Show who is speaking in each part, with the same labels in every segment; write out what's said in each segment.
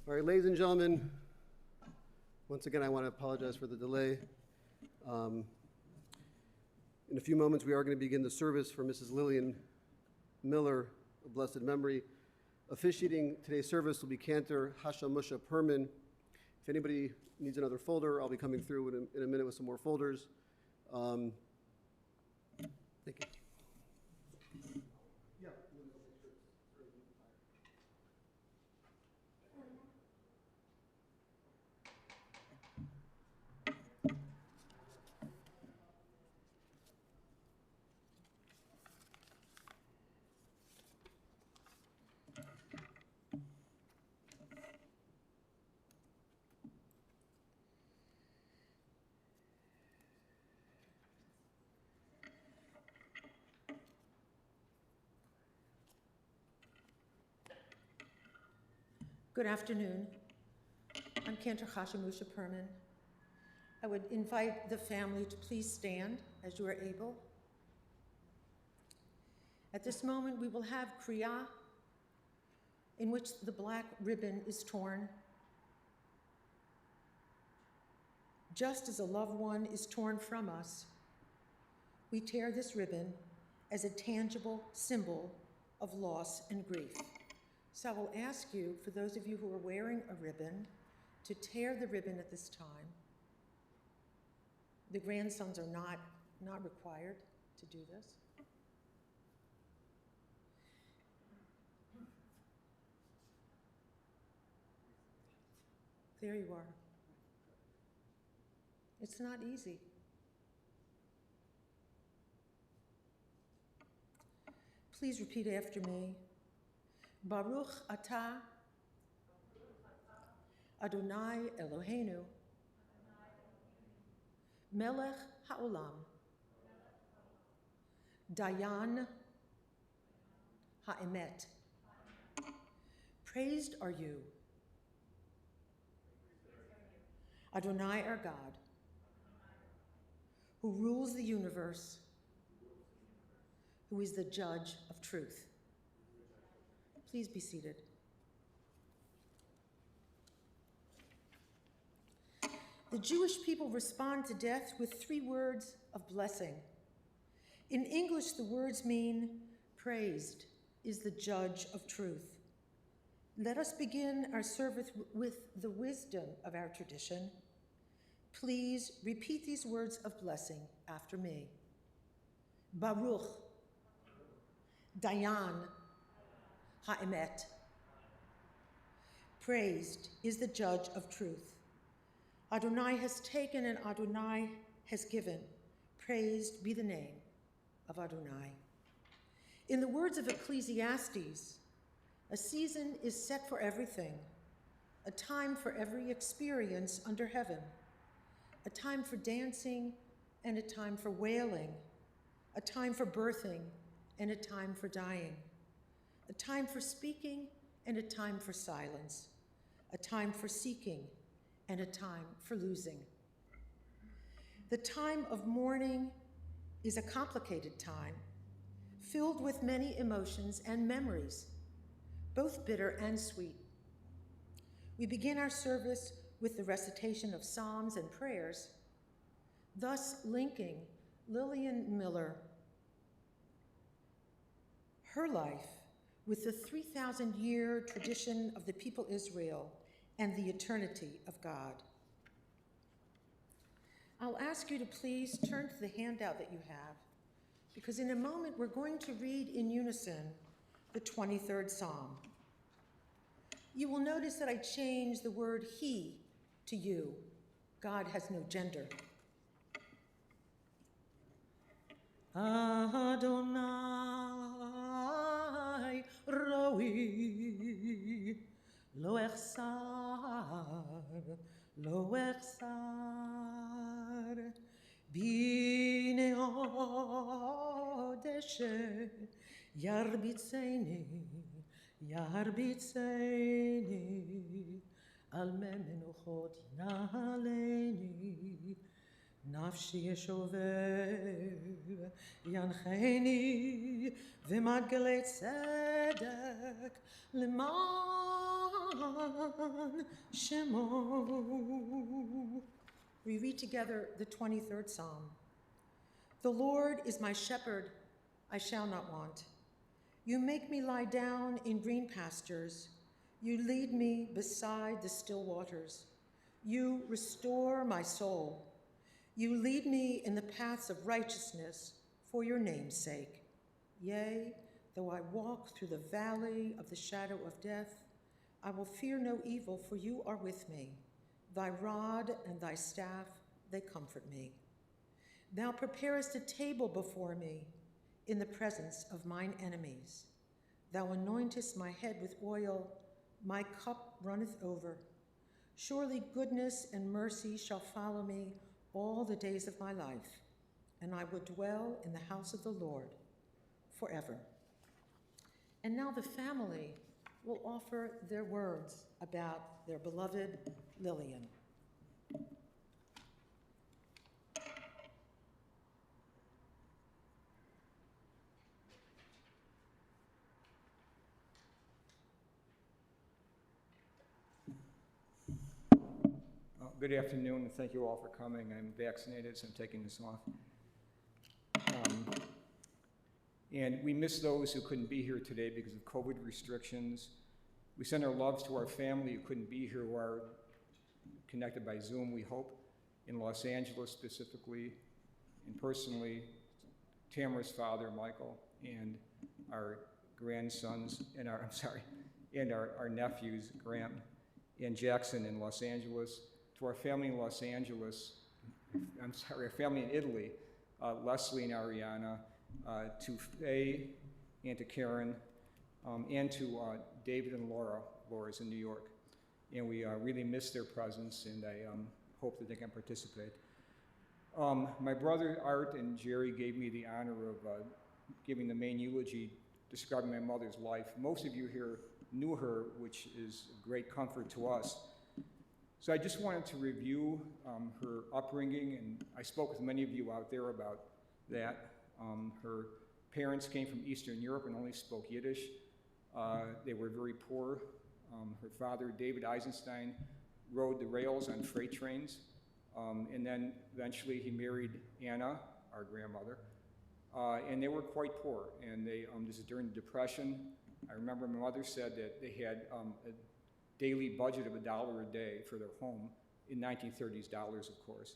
Speaker 1: All right, ladies and gentlemen, once again, I want to apologize for the delay. In a few moments, we are going to begin the service for Mrs. Lillian Miller, of blessed memory. Officiating today's service will be Cantor Hashamusha Perman. If anybody needs another folder, I'll be coming through in a minute with some more folders. Thank you.
Speaker 2: Good afternoon. I'm Cantor Hashamusha Perman. I would invite the family to please stand as you are able. At this moment, we will have Kriya, in which the black ribbon is torn. Just as a loved one is torn from us, we tear this ribbon as a tangible symbol of loss and grief. So I will ask you, for those of you who are wearing a ribbon, to tear the ribbon at this time. The grandsons are not required to do this. There you are. It's not easy. Please repeat after me. Baruch atah Adonai Eloheinu Melech haolam Dayan ha'emet. Praised are you, Adonai our God, who rules the universe, who is the judge of truth. Please be seated. The Jewish people respond to death with 3 words of blessing. In English, the words mean, praised is the judge of truth. Let us begin our service with the wisdom of our tradition. Please repeat these words of blessing after me. Baruch, Dayan, ha'emet. Praised is the judge of truth. Adonai has taken and Adonai has given. Praised be the name of Adonai. In the words of Ecclesiastes, a season is set for everything, a time for every experience under heaven, a time for dancing and a time for wailing, a time for birthing and a time for dying, a time for speaking and a time for silence, a time for seeking and a time for losing. The time of mourning is a complicated time, filled with many emotions and memories, both bitter and sweet. We begin our service with the recitation of psalms and prayers, thus linking Lillian Miller, her life, with the 3,000-year tradition of the people Israel and the eternity of God. I'll ask you to please turn to the handout that you have, because in a moment we're going to read in unison the 23rd Psalm. You will notice that I changed the word he to you. God has no gender. Adonai roi lo echsar bine odeshe yarbitzeni al menuchot naleni נפשי ישובב, ינחני ומגלה צדק למען שמו. We read together the 23rd Psalm. The Lord is my shepherd, I shall not want. You make me lie down in green pastures. You lead me beside the still waters. You restore my soul. You lead me in the paths of righteousness for your name's sake. Yea, though I walk through the valley of the shadow of death, I will fear no evil, for you are with me. Thy rod and thy staff, they comfort me. Thou preparest a table before me in the presence of mine enemies. Thou anointest my head with oil, my cup runneth over. Surely goodness and mercy shall follow me all the days of my life, and I would dwell in the house of the Lord forever. And now the family will offer their words about their beloved Lillian.
Speaker 3: Good afternoon, and thank you all for coming. I'm vaccinated, so I'm taking this off. And we miss those who couldn't be here today because of COVID restrictions. We send our loves to our family who couldn't be here, who are connected by Zoom, we hope, in Los Angeles specifically, and personally, Tamara's father, Michael, and our grandsons, and our nephews, Grant and Jackson in Los Angeles. To our family in Los Angeles, our family in Italy, Leslie and Ariana, to Faye and to Karen, and to David and Laura. Laura's in New York. And we really miss their presence, and I hope that they can participate. My brother Art and Jerry gave me the honor of giving the main eulogy describing my mother's life. Most of you here knew her, which is a great comfort to us. So I just wanted to review her upbringing, and I spoke with many of you out there about that. Her parents came from Eastern Europe and only spoke Yiddish. They were very poor. Her father, David Eisenstein, rode the rails on freight trains, and then eventually he married Anna, our grandmother, and they were quite poor. And this is during the Depression. I remember my mother said that they had a daily budget of $1 a day for their home, in 1930s dollars, of course.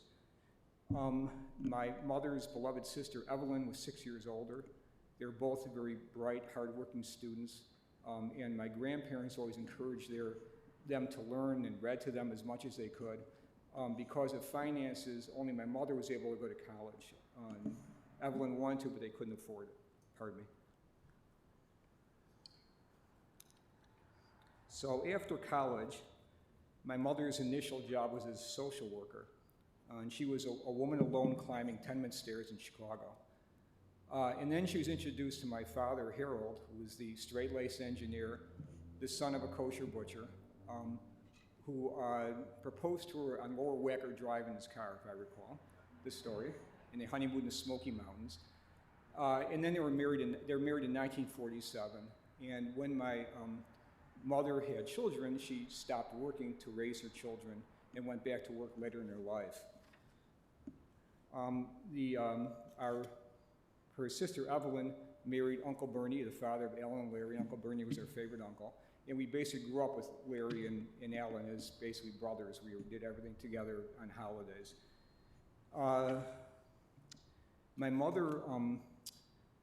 Speaker 3: My mother's beloved sister, Evelyn, was 6 years older. They were both very bright, hardworking students, and my grandparents always encouraged them to learn and read to them as much as they could. Because of finances, only my mother was able to go to college. Evelyn wanted to, but they couldn't afford it. Pardon me. So after college, my mother's initial job was as a social worker. And she was a woman alone climbing tenement stairs in Chicago. And then she was introduced to my father, Harold, who was the straight-laced engineer, the son of a kosher butcher, who proposed to her on Lower Wacker Drive in his car, if I recall the story, and they honeymooned in the Smoky Mountains. And then they were married in 1947. And when my mother had children, she stopped working to raise her children and went back to work later in her life. Her sister Evelyn married Uncle Bernie, the father of Alan and Larry. Uncle Bernie was her favorite uncle. And we basically grew up with Larry and Alan as basically brothers. We did everything together on holidays. My mother,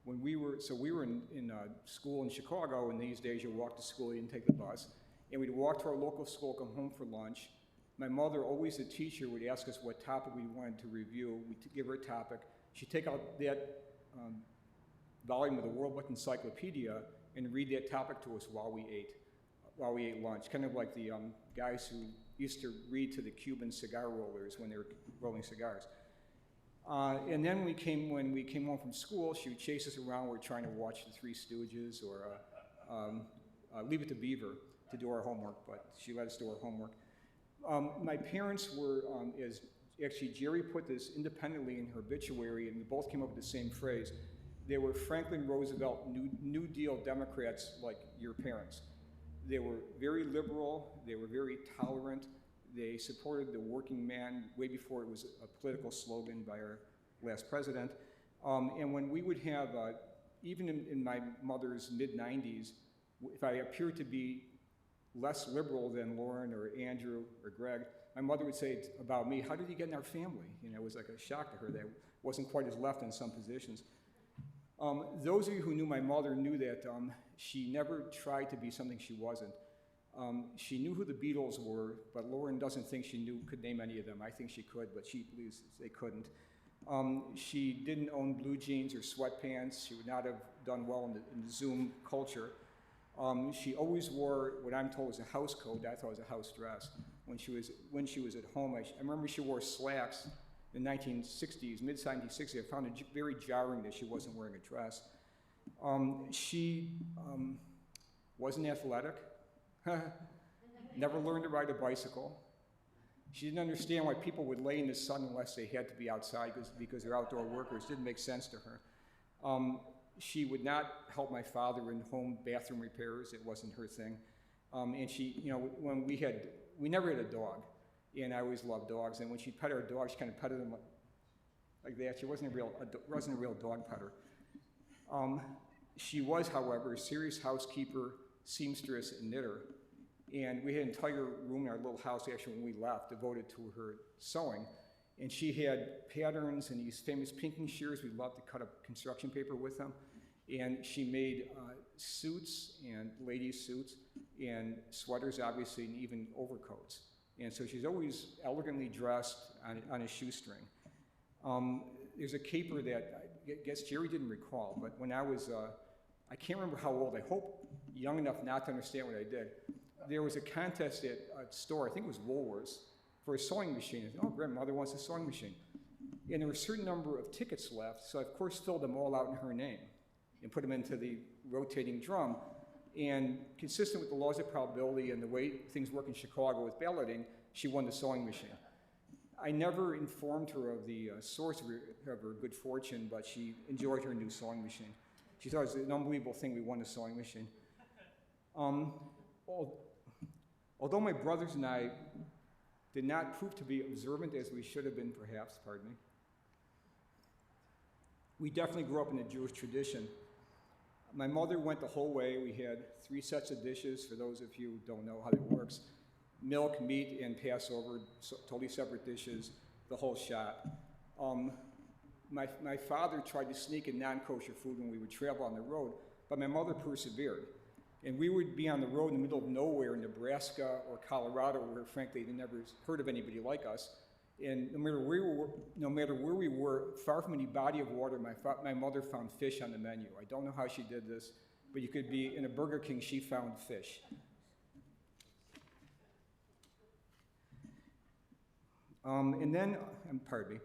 Speaker 3: when we were in school in Chicago. In these days, you walk to school, you didn't take the bus. And we'd walk to our local school, come home for lunch. My mother, always the teacher, would ask us what topic we wanted to review. We'd give her a topic. She'd take out that volume of the World Book Encyclopedia and read that topic to us while we ate lunch. Kind of like the guys who used to read to the Cuban cigar rollers when they were rolling cigars. And then when we came home from school, she would chase us around. We're trying to watch The Three Stooges or Leave It to Beaver to do our homework, but she let us do our homework. My parents were, as actually, Jerry put this independently in her obituary, and we both came up with the same phrase. They were Franklin Roosevelt New Deal Democrats like your parents. They were very liberal, they were very tolerant, they supported the working man way before it was a political slogan by our last president. And when we would have, even in my mother's mid-90s, if I appeared to be less liberal than Lauren or Andrew or Greg, my mother would say about me, how did you get in our family? You know, it was like a shock to her that I wasn't quite as left in some positions. Those of you who knew my mother knew that she never tried to be something she wasn't. She knew who the Beatles were, but Lauren doesn't think she could name any of them. I think she could, but she believes they couldn't. She didn't own blue jeans or sweatpants. She would not have done well in the Zoom culture. She always wore what I'm told was a house coat. I thought it was a house dress. When she was at home, I remember she wore slacks in the 1960s, mid-1960s. I found it very jarring that she wasn't wearing a dress. She wasn't athletic. Never learned to ride a bicycle. She didn't understand why people would lay in the sun unless they had to be outside because they're outdoor workers. It didn't make sense to her. She would not help my father in home bathroom repairs. It wasn't her thing. And she, you know, when we never had a dog, and I always loved dogs. And when she pet our dog, she kind of petted them like that. She wasn't a real dog petter. She was, however, a serious housekeeper, seamstress, and knitter. And we had an entire room in our little house, actually, when we left, devoted to her sewing. And she had patterns and these famous pinking shears. We loved to cut up construction paper with them. And she made suits and ladies' suits and sweaters, obviously, and even overcoats. And so she's always elegantly dressed on a shoestring. There's a caper that I guess Jerry didn't recall, but when I was, I can't remember how old, I hope young enough not to understand what I did. There was a contest at a store, I think it was Woolworths, for a sewing machine. I said, oh, grandmother wants a sewing machine. And there were a certain number of tickets left, so I, of course, filled them all out in her name and put them into the rotating drum. And consistent with the laws of probability and the way things work in Chicago with balloting, she won the sewing machine. I never informed her of the source of her good fortune, but she enjoyed her new sewing machine. She thought it was an unbelievable thing we won a sewing machine. Although my brothers and I did not prove to be observant as we should have been, perhaps, pardon me, we definitely grew up in the Jewish tradition. My mother went the whole way. We had 3 sets of dishes, for those of you who don't know how that works. Milk, meat, and Passover, totally separate dishes, the whole shot. My father tried to sneak in non-kosher food when we would travel on the road, but my mother persevered. And we would be on the road in the middle of nowhere in Nebraska or Colorado, where frankly they never heard of anybody like us. And no matter where we were, far from any body of water, my mother found fish on the menu. I don't know how she did this, but you could be in a Burger King, she found fish. And then, pardon me,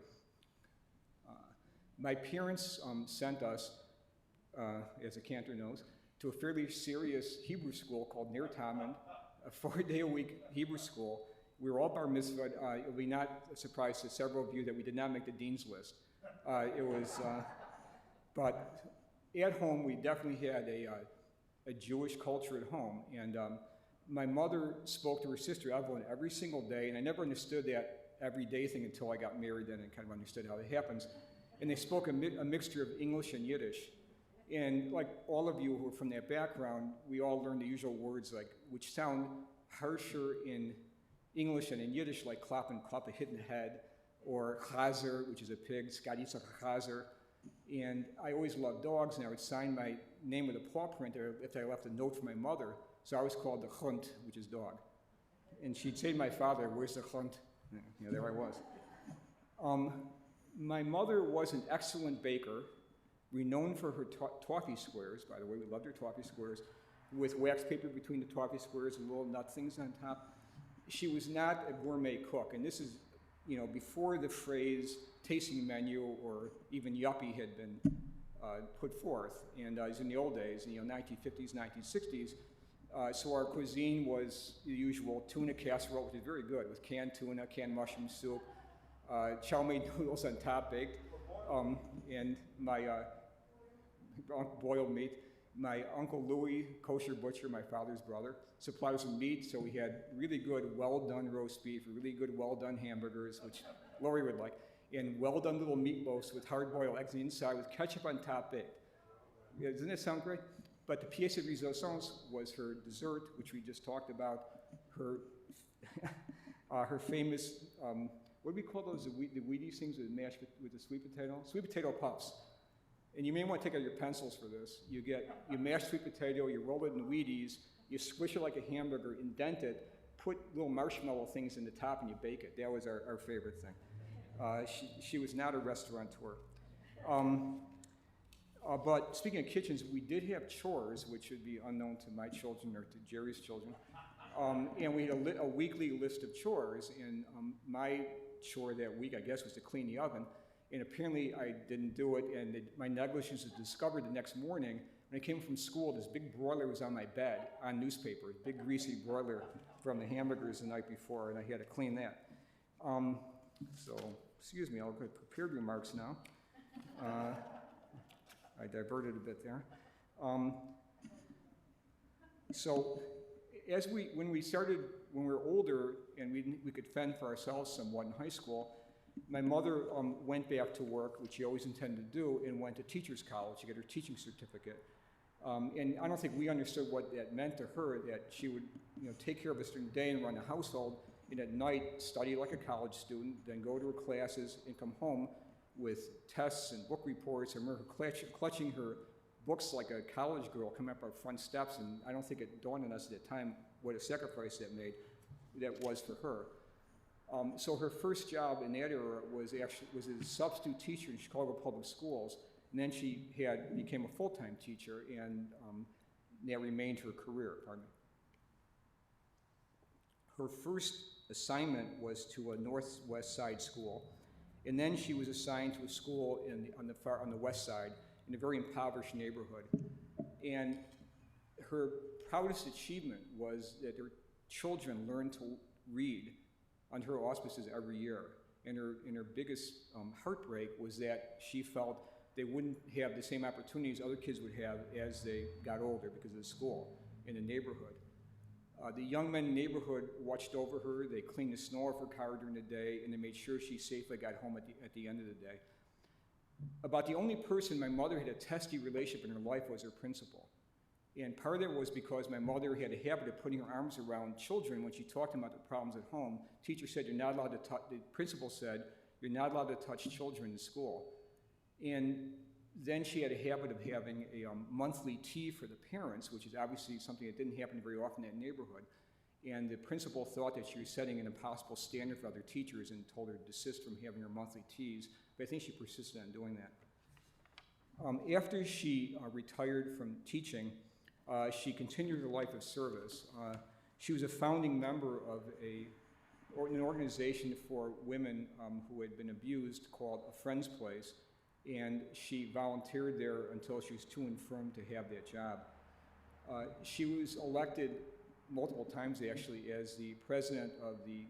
Speaker 3: my parents sent us, as a cantor knows, to a fairly serious Hebrew school called Ner Tamid, a 4-day-a-week Hebrew school. We were all bar mitzvahed. It will be not a surprise to several of you that we did not make the dean's list. But at home, we definitely had a Jewish culture at home. And my mother spoke to her sister Evelyn every single day, and I never understood that everyday thing until I got married, then and kind of understood how it happens. And they spoke a mixture of English and Yiddish. And like all of you who are from that background, we all learned the usual words which sound harsher in English and in Yiddish, like klap and klap, a hit in the head, or chazer, which is a pig, skaditza chazer. And I always loved dogs, and I would sign my name with a paw print if I left a note for my mother. So I was called the chunt, which is dog. And she'd say to my father, where's the chunt? You know, there I was. My mother was an excellent baker, renowned for her toffee squares. By the way, we loved her toffee squares, with wax paper between the toffee squares and little nut things on top. She was not a gourmet cook, and this is, you know, before the phrase tasting menu or even yuppie had been put forth. And it was in the old days, 1950s, 1960s. So our cuisine was the usual tuna casserole, which is very good, with canned tuna, canned mushroom soup, chow mein noodles on top baked, and my boiled meat. My Uncle Louis, kosher butcher, my father's brother, supplied us with meat, so we had really good, well-done roast beef, really good, well-done hamburgers, which Lori would like, and well-done little meatloaves with hard-boiled eggs on the inside with ketchup on top baked. Yeah, doesn't that sound great? But the pièce de résistance was her dessert, which we just talked about, her, her famous, what do we call those, the Wheaties things with mashed with the sweet potato? Sweet potato puffs. And you may want to take out your pencils for this. You mash sweet potato, you roll it in Wheaties, you squish it like a hamburger, indent it, put little marshmallow things in the top, and you bake it. That was our favorite thing. She was not a restaurateur. But speaking of kitchens, we did have chores, which would be unknown to my children or to Jerry's children. And we had a weekly list of chores, and my chore that week, I guess, was to clean the oven. And apparently I didn't do it, and my negligence was discovered the next morning. When I came from school, this big broiler was on my bed on newspaper, a big greasy broiler from the hamburgers the night before, and I had to clean that. So, excuse me, I'll go to prepared remarks now. I diverted a bit there. So, when we were older and we could fend for ourselves somewhat in high school, my mother went back to work, which she always intended to do, and went to teacher's college to get her teaching certificate. And I don't think we understood what that meant to her, that she would take care of us during the day and run a household, and at night study like a college student, then go to her classes and come home with tests and book reports. I remember her clutching her books like a college girl coming up our front steps, and I don't think it dawned on us at that time what a sacrifice that was for her. So her first job in that era was as a substitute teacher in Chicago Public Schools, and then she became a full-time teacher, and that remained her career. Pardon me. Her first assignment was to a northwest side school, and then she was assigned to a school on the west side in a very impoverished neighborhood. And her proudest achievement was that her children learned to read under her auspices every year. And her biggest heartbreak was that she felt they wouldn't have the same opportunities other kids would have as they got older because of the school in the neighborhood. The young men in the neighborhood watched over her. They cleaned the snow off her car during the day, and they made sure she safely got home at the end of the day. About the only person my mother had a testy relationship in her life was her principal. And part of that was because my mother had a habit of putting her arms around children when she talked about their problems at home. Teacher said, you're not allowed to touch, the principal said, you're not allowed to touch children in school. And then she had a habit of having a monthly tea for the parents, which is obviously something that didn't happen very often in that neighborhood. And the principal thought that she was setting an impossible standard for other teachers and told her to desist from having her monthly teas, but I think she persisted on doing that. After she retired from teaching, she continued her life of service. She was a founding member of an organization for women who had been abused called A Friend's Place, and she volunteered there until she was too infirm to have that job. She was elected multiple times, actually, as the president of the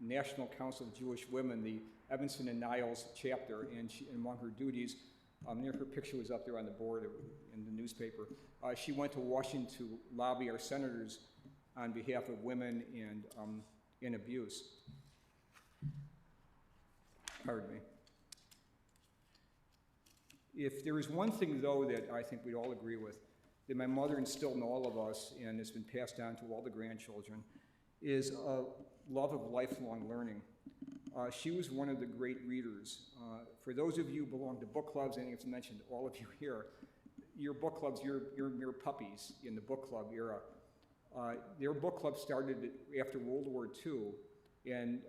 Speaker 3: National Council of Jewish Women, the Evanston and Niles chapter, and among her duties, her picture was up there on the board in the newspaper. She went to Washington to lobby our senators on behalf of women and in abuse. Pardon me. If there is one thing, though, that I think we'd all agree with, that my mother instilled in all of us, and it's been passed down to all the grandchildren, is a love of lifelong learning. She was one of the great readers. For those of you who belong to book clubs, I think it's mentioned all of you here, your book clubs, you're mere puppies in the book club era. Their book club started after World War II, and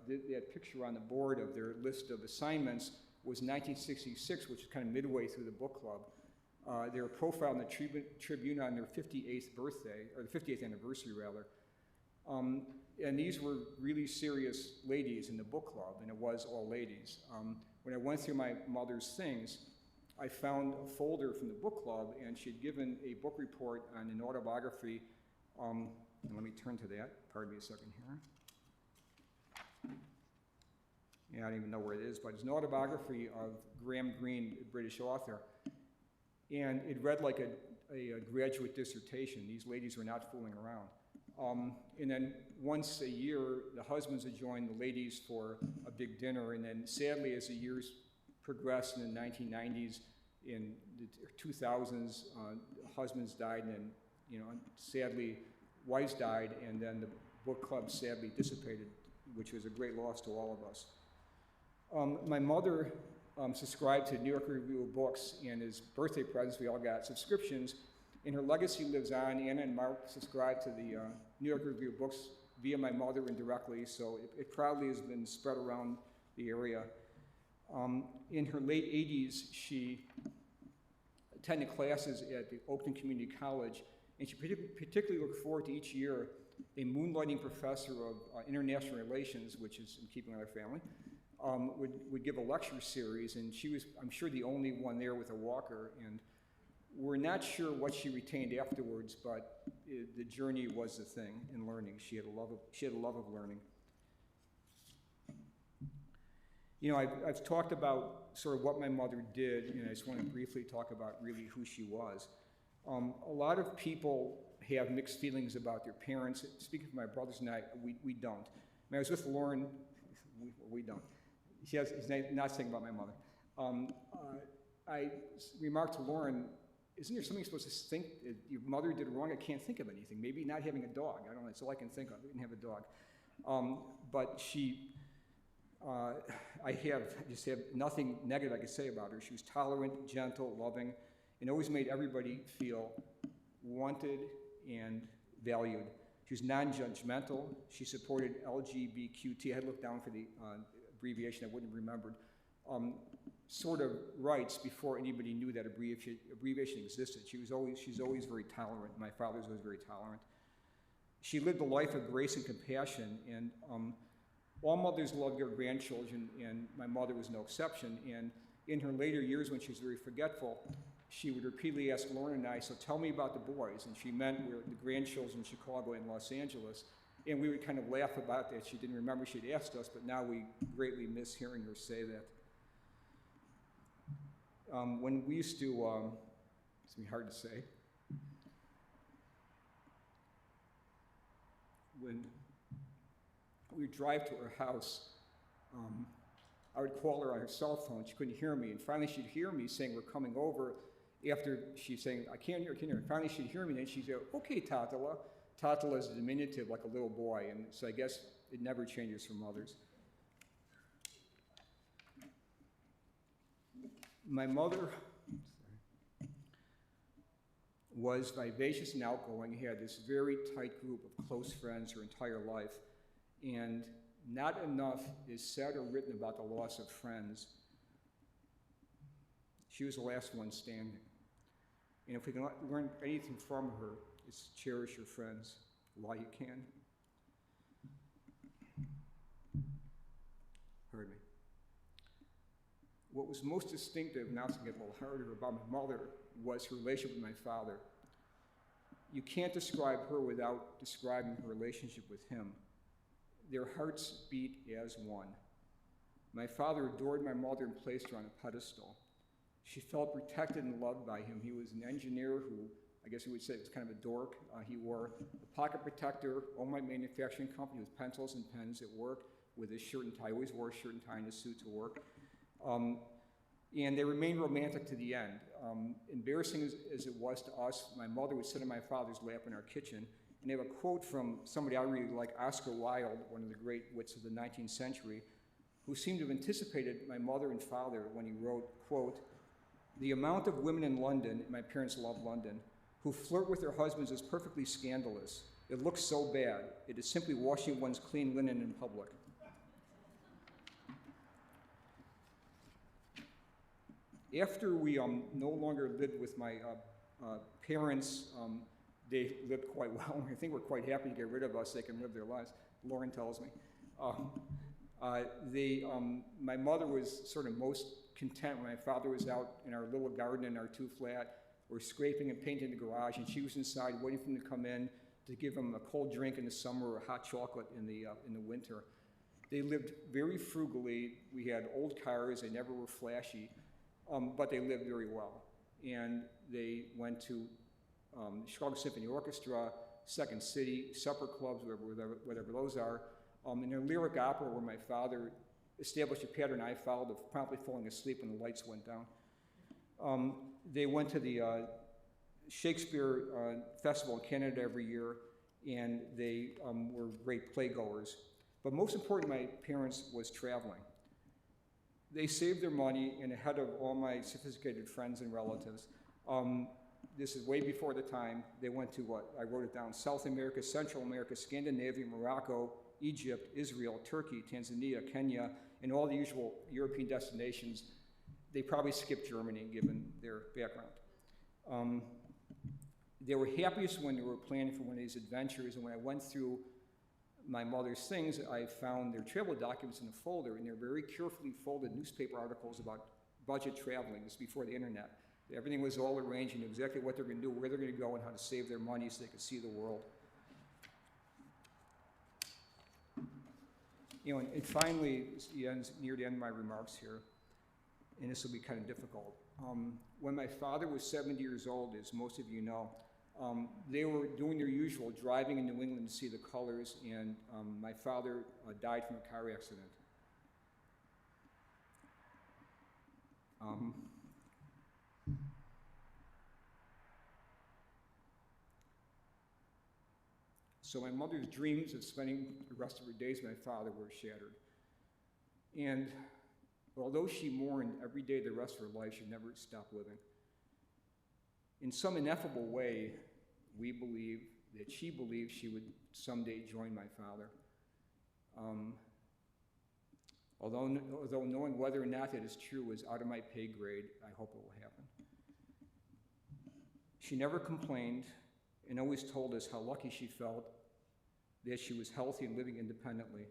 Speaker 3: that picture on the board of their list of assignments was 1966, which is kind of midway through the book club. They were profiled in the Tribune on their 58th birthday, or the 58th anniversary, rather. And these were really serious ladies in the book club, and it was all ladies. When I went through my mother's things, I found a folder from the book club, and she'd given a book report on an autobiography. And let me turn to that. Pardon me a second here. I don't even know where it is, but it's an autobiography of Graham Greene, a British author. And it read like a graduate dissertation. These ladies were not fooling around. And then once a year, the husbands would join the ladies for a big dinner. And then sadly, as the years progressed in the 1990s, in the 2000s, husbands died, and then, you know, sadly, wives died, and then the book club sadly dissipated, which was a great loss to all of us. My mother subscribed to New York Review of Books, and as birthday presents, we all got subscriptions, and her legacy lives on. Anna and Mark subscribed to the New York Review of Books via my mother indirectly, so it proudly has been spread around the area. In her late 80s, she attended classes at the Oakland Community College, and she particularly looked forward to each year a moonlighting professor of international relations, which is in keeping with our family, would give a lecture series, and she was, I'm sure, the only one there with a walker, and we're not sure what she retained afterwards, but the journey was the thing in learning. She had a love of learning. You know, I've talked about sort of what my mother did, and I just want to briefly talk about really who she was. A lot of people have mixed feelings about their parents. Speaking for my brothers and I, we don't. When I was with Lauren, we don't. He's not saying about my mother. I remarked to Lauren, isn't there something you're supposed to think your mother did wrong? I can't think of anything. Maybe not having a dog. I don't know. That's all I can think of. I didn't have a dog. But she, I just have nothing negative I could say about her. She was tolerant, gentle, loving, and always made everybody feel wanted and valued. She was non-judgmental. She supported LGBTQ. I had looked down for the abbreviation. I wouldn't have remembered. Sort of rights before anybody knew that abbreviation existed. She's always very tolerant. My father was always very tolerant. She lived a life of grace and compassion, and all mothers love their grandchildren, and my mother was no exception. And in her later years, when she was very forgetful, she would repeatedly ask Lauren and I, so tell me about the boys. And she meant the grandchildren in Chicago and Los Angeles. And we would kind of laugh about that. She didn't remember she'd asked us, but now we greatly miss hearing her say that. When we used to, it's gonna be hard to say, when we would drive to her house, I would call her on her cell phone. She couldn't hear me, and finally she'd hear me saying, we're coming over, after she's saying, I can't hear, And finally she'd hear me, and then she'd say, okay, Tatala. Tatala is a diminutive, like a little boy, and so I guess it never changes for mothers. My mother was vivacious and outgoing. He had this very tight group of close friends her entire life, and not enough is said or written about the loss of friends. She was the last one standing. And if we can learn anything from her, it's cherish your friends while you can. Pardon me. What was most distinctive, now it's going to get a little harder, about my mother was her relationship with my father. You can't describe her without describing her relationship with him. Their hearts beat as one. My father adored my mother and placed her on a pedestal. She felt protected and loved by him. He was an engineer who, I guess you would say, was kind of a dork. He wore a pocket protector, owned my manufacturing company with pencils and pens at work, with his shirt and tie. He always wore a shirt and tie and a suit to work. And they remained romantic to the end. Embarrassing as it was to us, my mother would sit on my father's lap in our kitchen, and they have a quote from somebody I really like, Oscar Wilde, one of the great wits of the 19th century, who seemed to have anticipated my mother and father when he wrote, quote, the amount of women in London, my parents love London, who flirt with their husbands is perfectly scandalous. It looks so bad. It is simply washing one's clean linen in public. After we no longer lived with my parents, they lived quite well. I think we're quite happy to get rid of us. They can live their lives, Lauren tells me. My mother was sort of most content when my father was out in our little garden in our two-flat, or scraping and painting the garage, and she was inside waiting for him to come in to give him a cold drink in the summer or hot chocolate in the winter. They lived very frugally. We had old cars. They never were flashy, but they lived very well. And they went to Chicago Symphony Orchestra, Second City, supper clubs, whatever those are. In their lyric opera, where my father established a pattern I followed of promptly falling asleep when the lights went down. They went to the Shakespeare Festival in Canada every year, and they were great playgoers. But most important, my parents was traveling. They saved their money, and ahead of all my sophisticated friends and relatives, this is way before the time, they went to what, I wrote it down, South America, Central America, Scandinavia, Morocco, Egypt, Israel, Turkey, Tanzania, Kenya, and all the usual European destinations. They probably skipped Germany, given their background. They were happiest when they were planning for one of these adventures, and when I went through my mother's things, I found their travel documents in a folder, and they're very carefully folded newspaper articles about budget traveling. This is before the internet. Everything was all arranged and exactly what they're going to do, where they're going to go, and how to save their money so they could see the world. You know, and finally, near the end of my remarks here, and this will be kind of difficult. When my father was 70 years old, as most of you know, they were doing their usual, driving in New England to see the colors, and my father died from a car accident. So my mother's dreams of spending the rest of her days with my father were shattered. And although she mourned every day the rest of her life, she never stopped living. In some ineffable way, we believe that she believed she would someday join my father. Although knowing whether or not that is true is out of my pay grade, I hope it will happen. She never complained and always told us how lucky she felt that she was healthy and living independently.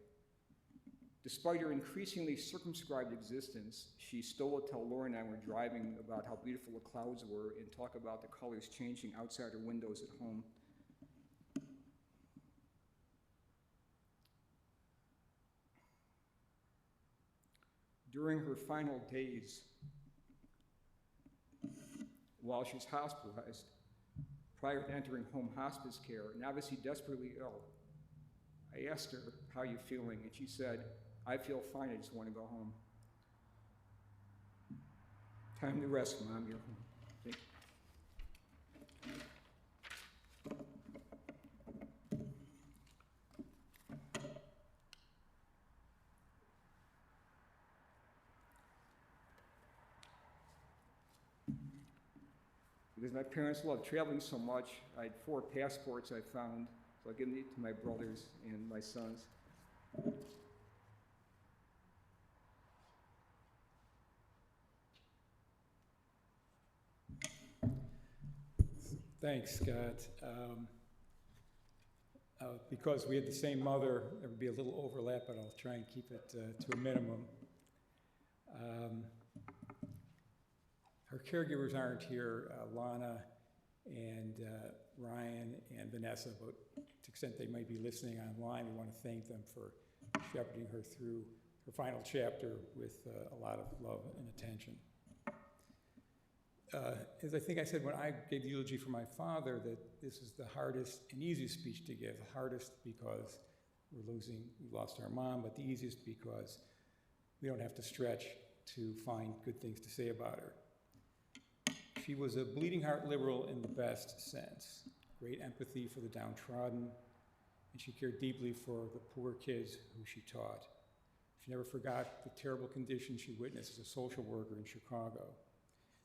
Speaker 3: Despite her increasingly circumscribed existence, she still would tell Laura and I were driving about how beautiful the clouds were and talk about the colors changing outside her windows at home. During her final days, while she was hospitalized, prior to entering home hospice care, and obviously desperately ill, I asked her, "How are you feeling?" And she said, "I feel fine, I just want to go home." Time to rest, Mom, you're home. Thank you. Because my parents loved traveling so much, I had 4 passports I found, so I'll give them to my brothers and my sons.
Speaker 4: Thanks, Scott. Because we had the same mother, there would be a little overlap, but I'll try and keep it to a minimum. Her caregivers aren't here, Lana and Ryan and Vanessa, but to the extent they might be listening online, we want to thank them for shepherding her through her final chapter with a lot of love and attention. As I think I said when I gave the eulogy for my father, that this is the hardest and easiest speech to give. The hardest because we lost our mom, but the easiest because we don't have to stretch to find good things to say about her. She was a bleeding heart liberal in the best sense. Great empathy for the downtrodden, and she cared deeply for the poor kids who she taught. She never forgot the terrible conditions she witnessed as a social worker in Chicago.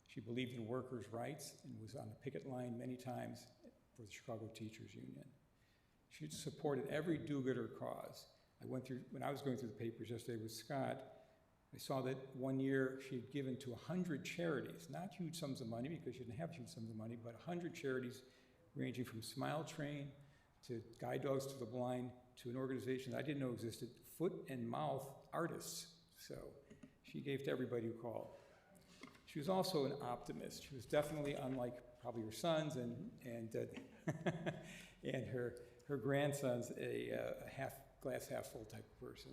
Speaker 4: She believed in workers' rights and was on the picket line many times for the Chicago Teachers Union. She supported every do-gooder cause. When I was going through the papers yesterday with Scott, I saw that one year she had given to 100 charities, not huge sums of money because she didn't have huge sums of money, but 100 charities ranging from Smile Train to Guide Dogs to the Blind to an organization I didn't know existed, Foot and Mouth Artists. So she gave to everybody who called. She was also an optimist. She was definitely unlike probably her sons and and her grandsons, a glass half full type of person.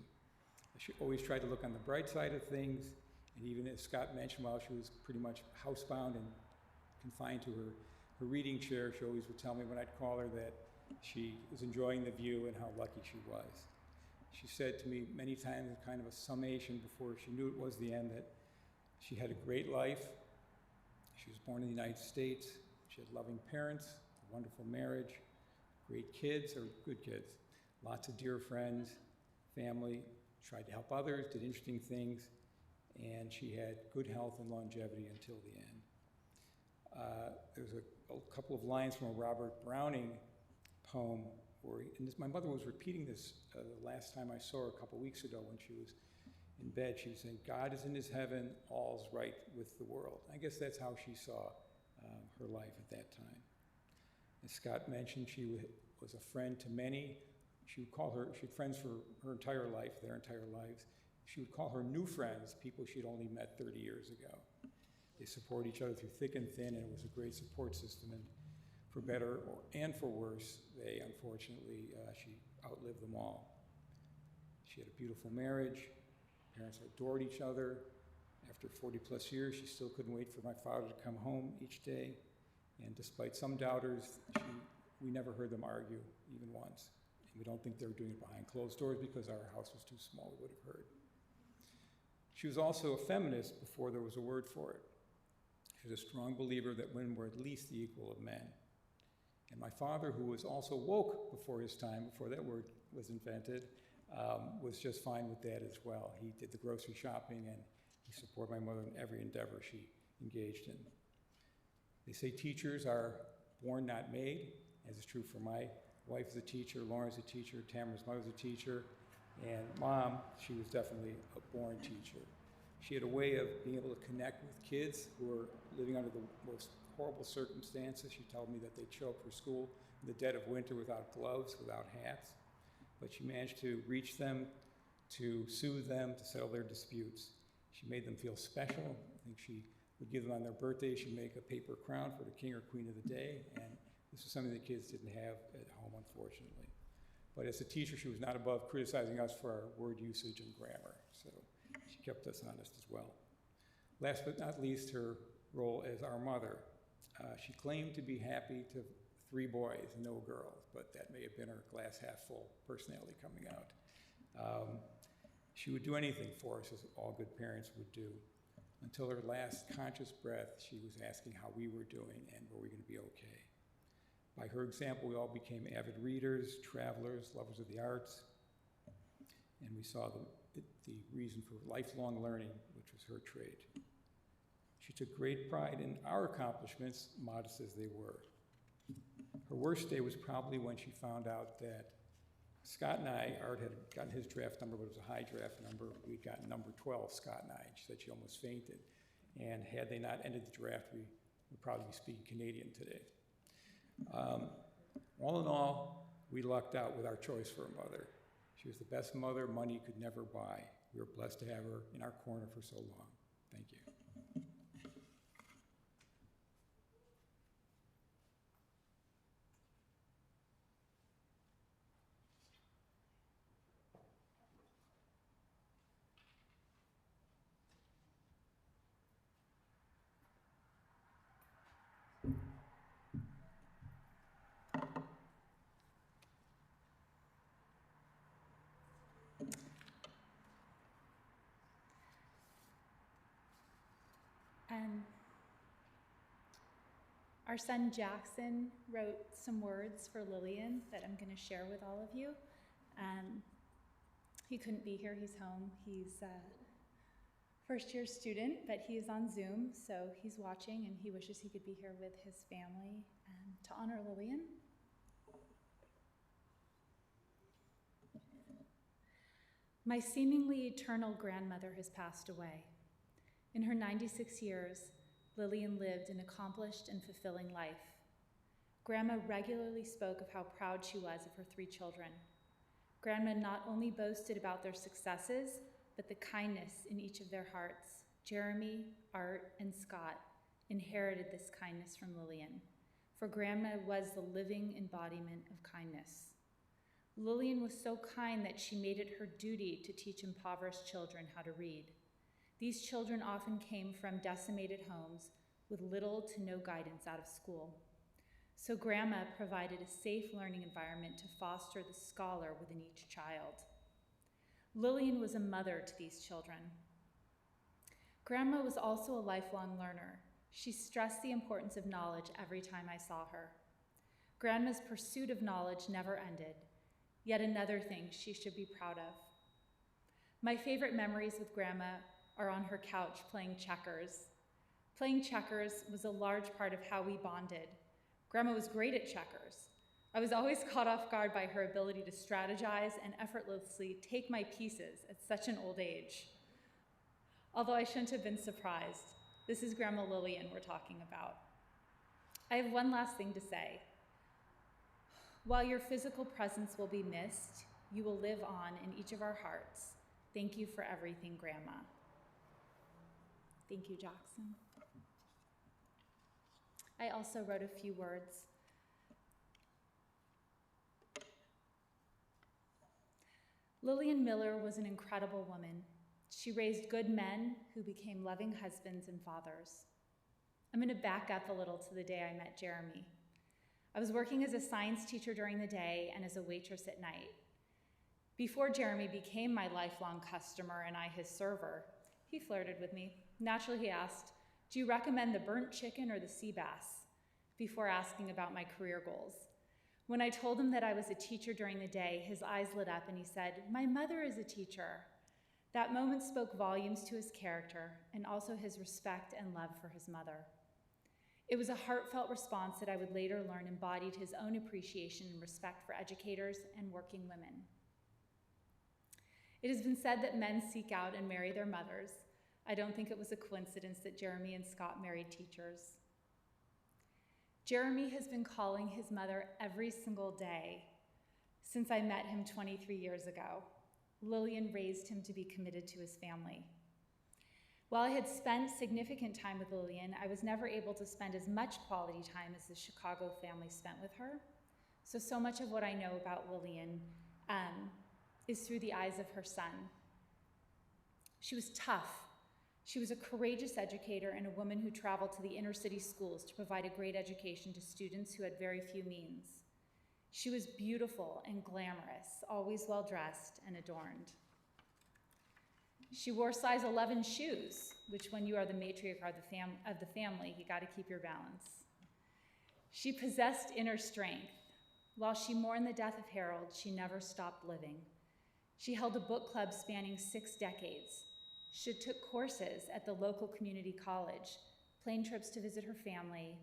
Speaker 4: She always tried to look on the bright side of things, and even as Scott mentioned, while she was pretty much housebound and confined to her reading chair, she always would tell me when I'd call her that she was enjoying the view and how lucky she was. She said to me many times, kind of a summation before she knew it was the end, that she had a great life. She was born in the United States. She had loving parents, a wonderful marriage, great kids, or good kids, lots of dear friends, family, tried to help others, did interesting things, and she had good health and longevity until the end. There's a couple of lines from a Robert Browning poem where, my mother was repeating this the last time I saw her a couple weeks ago when she was in bed. She was saying, God is in his heaven, all's right with the world. I guess that's how she saw her life at that time. As Scott mentioned, she was a friend to many. She had friends for her entire life, their entire lives. She would call her new friends people she'd only met 30 years ago. They support each other through thick and thin, and it was a great support system. And for better and for worse, unfortunately, she outlived them all. She had a beautiful marriage. Parents adored each other. After 40 plus years, she still couldn't wait for my father to come home each day. And despite some doubters, we never heard them argue, even once. And we don't think they were doing it behind closed doors because our house was too small, we would have heard. She was also a feminist before there was a word for it. She was a strong believer that women were at least the equal of men. And my father, who was also woke before his time, before that word was invented, was just fine with that as well. He did the grocery shopping, and he supported my mother in every endeavor she engaged in. They say teachers are born, not made, as is true for my wife is a teacher, Lauren's a teacher, Tamara's mother's a teacher, and Mom, she was definitely a born teacher. She had a way of being able to connect with kids who were living under the most horrible circumstances. She told me that they'd show up for school in the dead of winter without gloves, without hats, but she managed to reach them, to soothe them, to settle their disputes. She made them feel special. I think she would give them on their birthday, she'd make a paper crown for the king or queen of the day, and this was something the kids didn't have at home, unfortunately. But as a teacher, she was not above criticizing us for our word usage and grammar, so she kept us honest as well. Last but not least, her role as our mother. She claimed to be happy to 3 boys and no girls, but that may have been her glass half full personality coming out. She would do anything for us, as all good parents would do. Until her last conscious breath, she was asking how we were doing and were we going to be okay. By her example, we all became avid readers, travelers, lovers of the arts, and we saw the reason for lifelong learning, which was her trait. She took great pride in our accomplishments, modest as they were. Her worst day was probably when she found out that Scott and I, Art had gotten his draft number, but it was a high draft number. We'd gotten number 12, Scott and I. She said she almost fainted. And had they not ended the draft, we would probably be speaking Canadian today. All in all, we lucked out with our choice for a mother. She was the best mother money could never buy. We were blessed to have her in our corner for so long. Thank you.
Speaker 5: Our son Jackson wrote some words for Lillian that I'm going to share with all of you. He couldn't be here, he's home. He's a first-year student, but he's on Zoom, so he's watching, and he wishes he could be here with his family to honor Lillian. My seemingly eternal grandmother has passed away. In her 96 years, Lillian lived an accomplished and fulfilling life. Grandma regularly spoke of how proud she was of her 3 children. Grandma not only boasted about their successes, but the kindness in each of their hearts. Jeremy, Art, and Scott inherited this kindness from Lillian, for Grandma was the living embodiment of kindness. Lillian was so kind that she made it her duty to teach impoverished children how to read. These children often came from decimated homes with little to no guidance out of school. So Grandma provided a safe learning environment to foster the scholar within each child. Lillian was a mother to these children. Grandma was also a lifelong learner. She stressed the importance of knowledge every time I saw her. Grandma's pursuit of knowledge never ended. Yet another thing she should be proud of. My favorite memories with Grandma are on her couch playing checkers. Playing checkers was a large part of how we bonded. Grandma was great at checkers. I was always caught off guard by her ability to strategize and effortlessly take my pieces at such an old age. Although I shouldn't have been surprised. This is Grandma Lillian we're talking about. I have one last thing to say. While your physical presence will be missed, you will live on in each of our hearts. Thank you for everything, Grandma. Thank you, Jackson. I also wrote a few words. Lillian Miller was an incredible woman. She raised good men who became loving husbands and fathers. I'm going to back up a little to the day I met Jeremy. I was working as a science teacher during the day and as a waitress at night. Before Jeremy became my lifelong customer and I his server, he flirted with me. Naturally, he asked, "Do you recommend the burnt chicken or the sea bass?" before asking about my career goals. When I told him that I was a teacher during the day, his eyes lit up and he said, "My mother is a teacher." That moment spoke volumes to his character and also his respect and love for his mother. It was a heartfelt response that I would later learn embodied his own appreciation and respect for educators and working women. It has been said that men seek out and marry their mothers. I don't think it was a coincidence that Jeremy and Scott married teachers. Jeremy has been calling his mother every single day since I met him 23 years ago. Lillian raised him to be committed to his family. While I had spent significant time with Lillian, I was never able to spend as much quality time as the Chicago family spent with her. So much of what I know about Lillian is through the eyes of her son. She was tough. She was a courageous educator and a woman who traveled to the inner city schools to provide a great education to students who had very few means. She was beautiful and glamorous, always well-dressed and adorned. She wore size 11 shoes, which when you are the matriarch of the family, you got to keep your balance. She possessed inner strength. While she mourned the death of Harold, she never stopped living. She held a book club spanning 6 decades. She took courses at the local community college, plane trips to visit her family,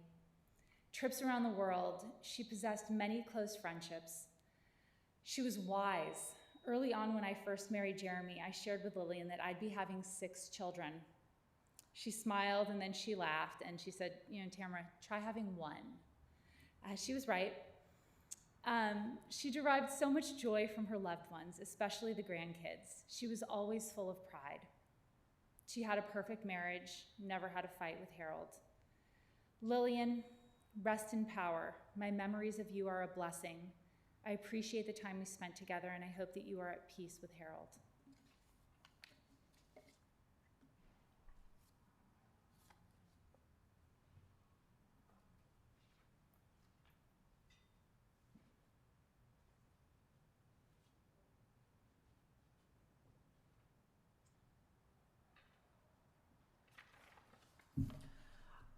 Speaker 5: trips around the world. She possessed many close friendships. She was wise. Early on when I first married Jeremy, I shared with Lillian that I'd be having 6 children. She smiled and then she laughed and she said, "Tamara, try having 1. She was right. She derived so much joy from her loved ones, especially the grandkids. She was always full of pride. She had a perfect marriage, never had a fight with Harold. Lillian, rest in power. My memories of you are a blessing. I appreciate the time we spent together, and I hope that you are at peace with Harold."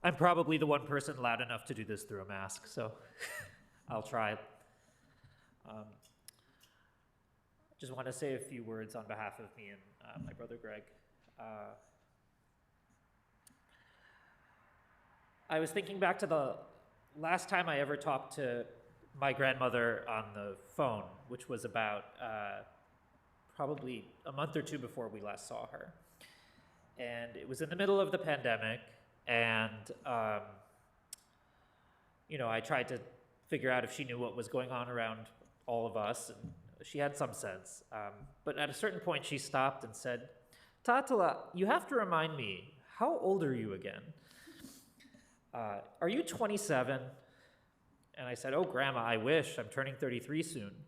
Speaker 6: I'm probably the one person loud enough to do this through a mask, so I'll try. Just want to say a few words on behalf of me and my brother Greg. I was thinking back to the last time I ever talked to my grandmother on the phone, which was about probably a month or 2 before we last saw her. And it was in the middle of the pandemic, and I tried to figure out if she knew what was going on around all of us, and she had some sense. But at a certain point, she stopped and said, "Tatala, you have to remind me, how old are you again? Are you 27? And I said, "Oh, Grandma, I wish. I'm turning 33 soon."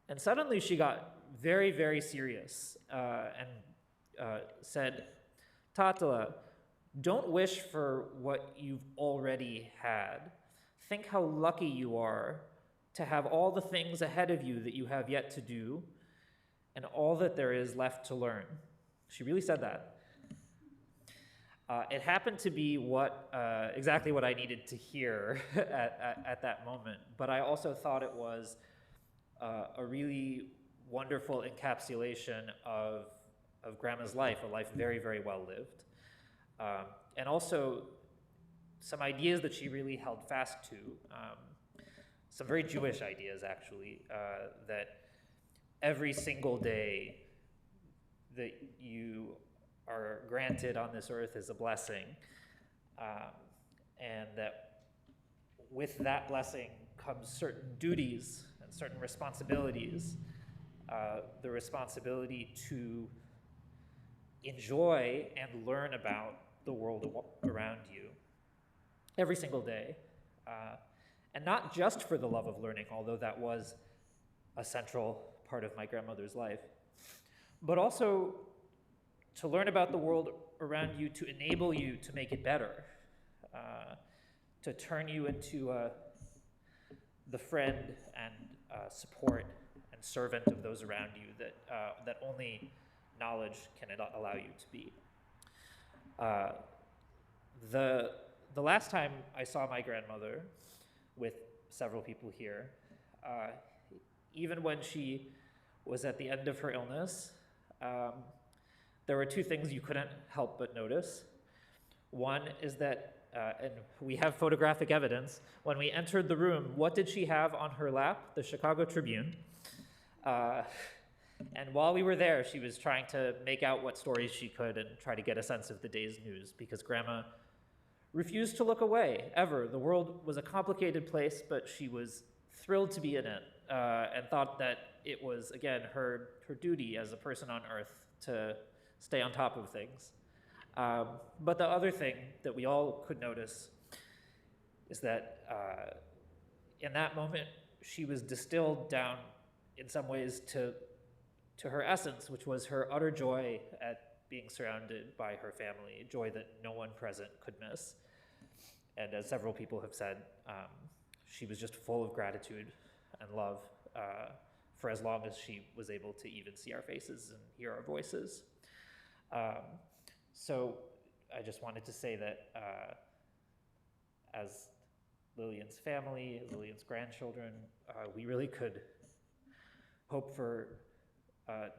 Speaker 6: And suddenly she got very, very serious and said, Tatala, don't wish for what you've already had. Think how lucky you are to have all the things ahead of you that you have yet to do and all that there is left to learn. She really said that. It happened to be exactly what I needed to hear at that moment, but I also thought it was a really wonderful encapsulation of Grandma's life, a life very, very well lived. And also some ideas that she really held fast to, some very Jewish ideas actually, that every single day that you are granted on this earth is a blessing, and that with that blessing comes certain duties and certain responsibilities. The responsibility to enjoy and learn about the world around you every single day. And not just for the love of learning, although that was a central part of my grandmother's life, but also to learn about the world around you to enable you to make it better, to turn you into the friend and support and servant of those around you that only knowledge can allow you to be. The last time I saw my grandmother with several people here, even when she was at the end of her illness, there were two things you couldn't help but notice. One is that, and we have photographic evidence, when we entered the room, what did she have on her lap? The Chicago Tribune. And while we were there, she was trying to make out what stories she could and try to get a sense of the day's news, because Grandma refused to look away, ever. The world was a complicated place, but she was thrilled to be in it, and thought that it was, again, her duty as a person on earth to stay on top of things. But the other thing that we all could notice is that in that moment, she was distilled down in some ways to her essence, which was her utter joy at being surrounded by her family, joy that no one present could miss. And as several people have said, she was just full of gratitude and love for as long as she was able to even see our faces and hear our voices. So I just wanted to say that as Lillian's family, Lillian's grandchildren, we really could hope for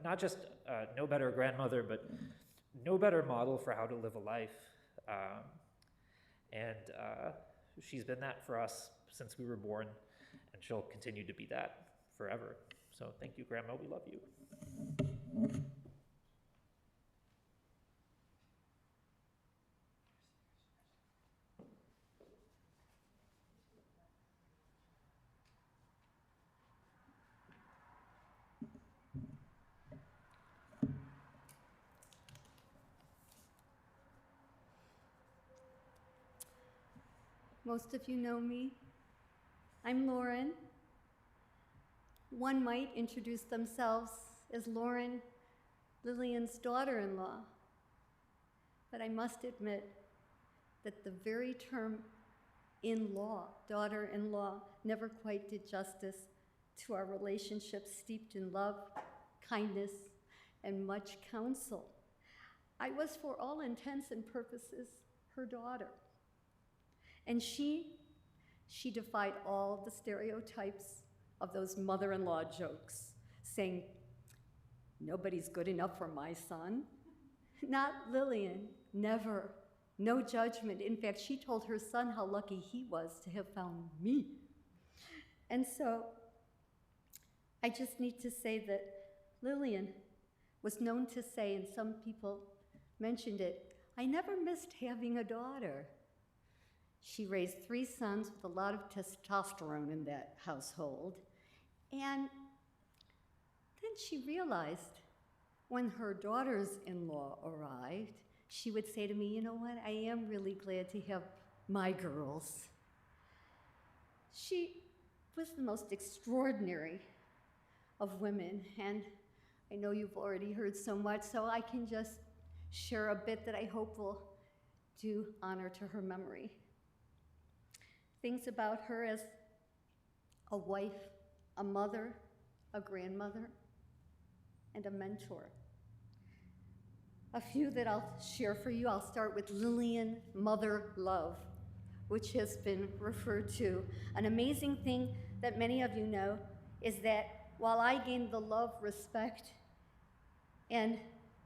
Speaker 6: not just no better grandmother, but no better model for how to live a life. And she's been that for us since we were born, and she'll continue to be that forever. So thank you, Grandma. We love you.
Speaker 7: Most of you know me. I'm Lauren. One might introduce themselves as Lauren, Lillian's daughter-in-law. But I must admit that the very term in-law, daughter-in-law, never quite did justice to our relationship steeped in love, kindness, and much counsel. I was, for all intents and purposes, her daughter. And she defied all the stereotypes of those mother-in-law jokes, saying, "Nobody's good enough for my son." Not Lillian, never. No judgment. In fact, she told her son how lucky he was to have found me. And so I just need to say that Lillian was known to say, and some people mentioned it, "I never missed having a daughter." She raised 3 sons with a lot of testosterone in that household. And then she realized when her daughters-in-law arrived, she would say to me, "You know what, I am really glad to have my girls." She was the most extraordinary of women. And I know you've already heard so much, so I can just share a bit that I hope will do honor to her memory. Things about her as a wife, a mother, a grandmother, and a mentor. A few that I'll share for you. I'll start with Lillian Mother Love, which has been referred to. An amazing thing that many of you know is that while I gained the love, respect, and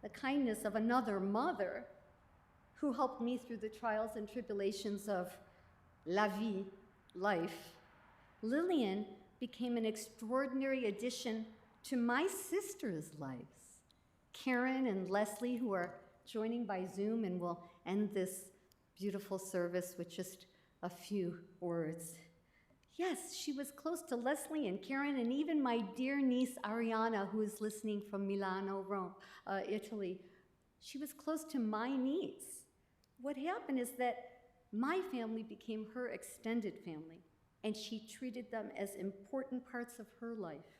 Speaker 7: the kindness of another mother who helped me through the trials and tribulations of la vie, life, Lillian became an extraordinary addition to my sisters' lives. Karen and Leslie, who are joining by Zoom, and will end this beautiful service with just a few words. Yes, she was close to Leslie and Karen, and even my dear niece Ariana, who is listening from Milano, Rome, Italy. She was close to my niece. What happened is that my family became her extended family, and she treated them as important parts of her life,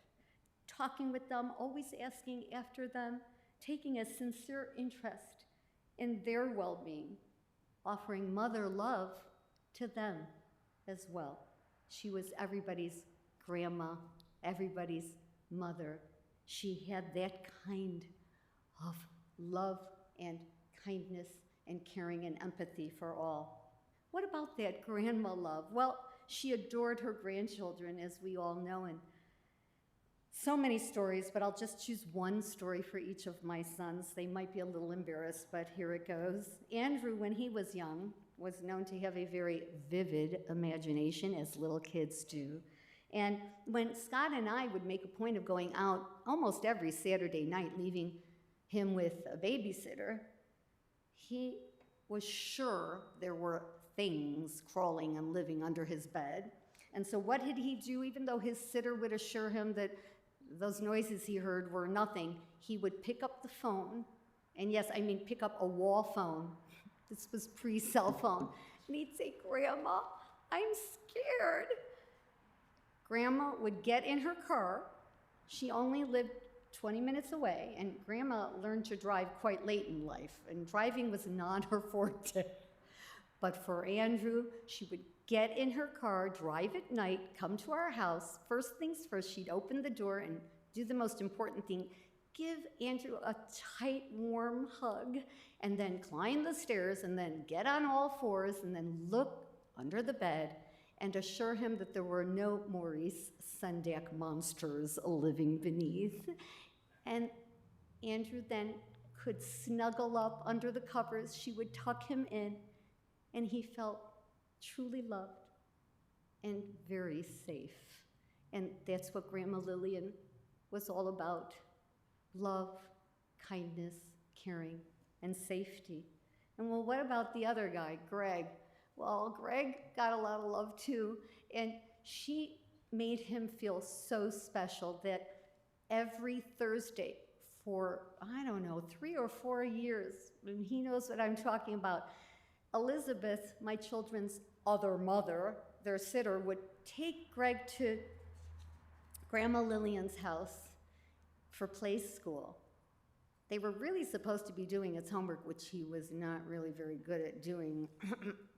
Speaker 7: talking with them, always asking after them, taking a sincere interest in their well-being, offering mother love to them as well. She was everybody's grandma, everybody's mother. She had that kind of love and kindness and caring and empathy for all. What about that grandma love? Well, she adored her grandchildren, as we all know, and so many stories, but I'll just choose one story for each of my sons. They might be a little embarrassed, but here it goes. Andrew, when he was young, was known to have a very vivid imagination, as little kids do. And when Scott and I would make a point of going out almost every Saturday night, leaving him with a babysitter, he was sure there were things crawling and living under his bed. And so what did he do? Even though his sitter would assure him that those noises he heard were nothing, he would pick up the phone, and yes, I mean pick up a wall phone. This was pre-cell phone. And he'd say, "Grandma, I'm scared." Grandma would get in her car. She only lived 20 minutes away, and Grandma learned to drive quite late in life, and driving was not her forte. But for Andrew, she would get in her car, drive at night, come to our house. First things first, she'd open the door and do the most important thing, give Andrew a tight, warm hug, and then climb the stairs, and then get on all fours, and then look under the bed and assure him that there were no Maurice Sendak monsters living beneath. And Andrew then could snuggle up under the covers. She would tuck him in, and he felt truly loved and very safe. And that's what Grandma Lillian was all about: love, kindness, caring, and safety. And well, what about the other guy, Greg? Well, Greg got a lot of love too, and she made him feel so special that every Thursday for, 3 or 4 years, and he knows what I'm talking about, Elizabeth, my children's other mother, their sitter, would take Greg to Grandma Lillian's house for play school. They were really supposed to be doing his homework, which he was not really very good at doing.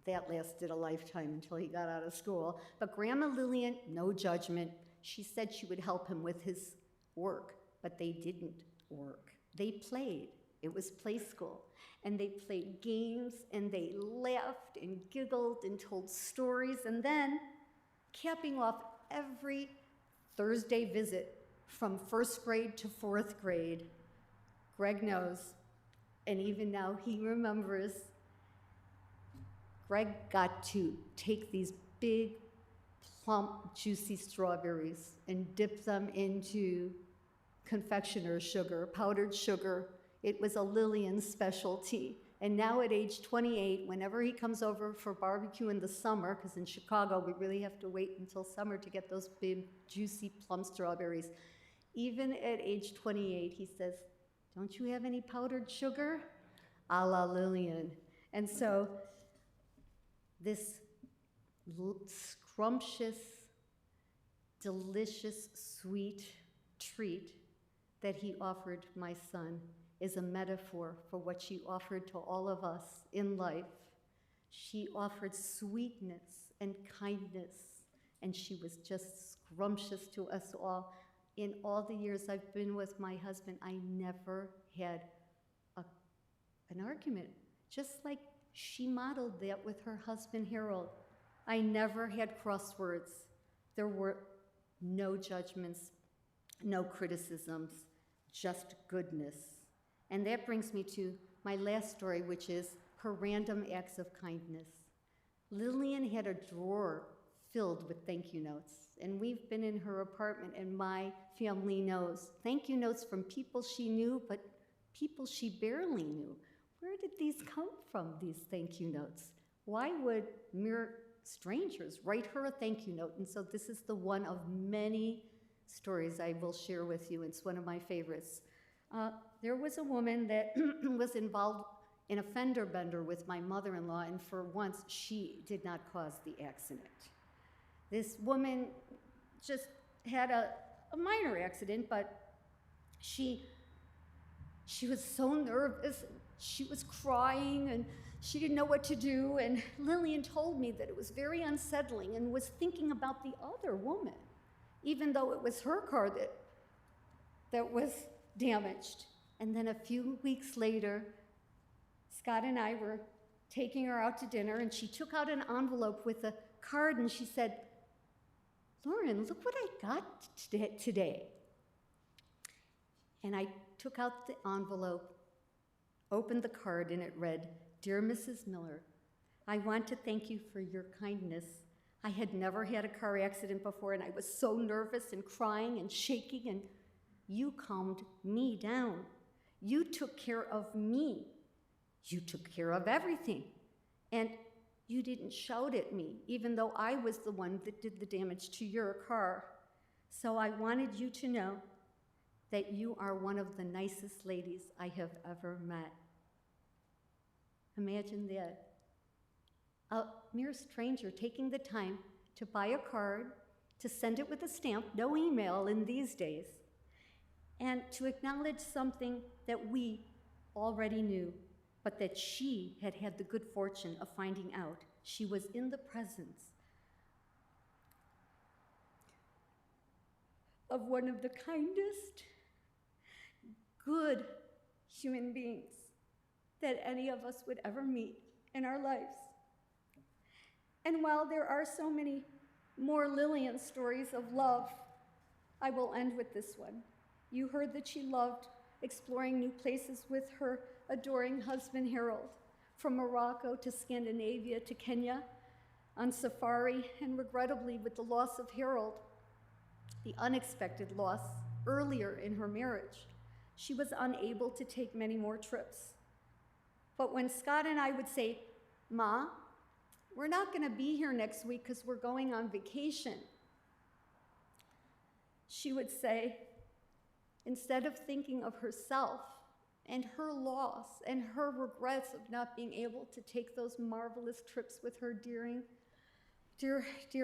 Speaker 7: That lasted a lifetime until he got out of school. But Grandma Lillian, no judgment, she said she would help him with his work, but they didn't work. They played. It was play school. And they played games, and they laughed and giggled and told stories, and then, capping off every Thursday visit from first grade to fourth grade, Greg knows, and even now he remembers, Greg got to take these big, plump, juicy strawberries and dip them into confectioner's sugar, powdered sugar. It was a Lillian specialty. And now at age 28, whenever he comes over for barbecue in the summer, because in Chicago we really have to wait until summer to get those big, juicy plum strawberries, even at age 28, he says, "Don't you have any powdered sugar?" A la Lillian. And so this scrumptious, delicious, sweet treat that he offered my son is a metaphor for what she offered to all of us in life. She offered sweetness and kindness, and she was just scrumptious to us all. In all the years I've been with my husband, I never had an argument, just like she modeled that with her husband, Harold. I never had crosswords. There were no judgments, no criticisms, just goodness. And that brings me to my last story, which is her random acts of kindness. Lillian had a drawer filled with thank you notes, and we've been in her apartment, and my family knows thank you notes from people she knew, but people she barely knew. Where did these come from, these thank you notes? Why would mere strangers write her a thank you note? And so this is the one of many stories I will share with you. It's one of my favorites. There was a woman that was involved in a fender bender with my mother-in-law, and for once, she did not cause the accident. This woman just had a minor accident, but she was so nervous. She was crying, and she didn't know what to do, and Lillian told me that it was very unsettling and was thinking about the other woman, even though it was her car that was damaged. And then a few weeks later, Scott and I were taking her out to dinner, and she took out an envelope with a card, and she said, "Lauren, look what I got today." And I took out the envelope, opened the card, and it read, "Dear Mrs. Miller, I want to thank you for your kindness. I had never had a car accident before, and I was so nervous and crying and shaking, and you calmed me down. You took care of me. You took care of everything. And you didn't shout at me, even though I was the one that did the damage to your car. So I wanted you to know that you are one of the nicest ladies I have ever met." Imagine that. A mere stranger taking the time to buy a card, to send it with a stamp, no email in these days, and to acknowledge something that we already knew, but that she had had the good fortune of finding out. She was in the presence of one of the kindest, good human beings that any of us would ever meet in our lives. And while there are so many more Lillian stories of love, I will end with this one. You heard that she loved exploring new places with her adoring husband, Harold, from Morocco to Scandinavia to Kenya, on safari, and regrettably, with the loss of Harold, the unexpected loss earlier in her marriage, she was unable to take many more trips. But when Scott and I would say, "Ma, we're not going to be here next week because we're going on vacation," she would say, instead of thinking of herself and her loss and her regrets of not being able to take those marvelous trips with her dear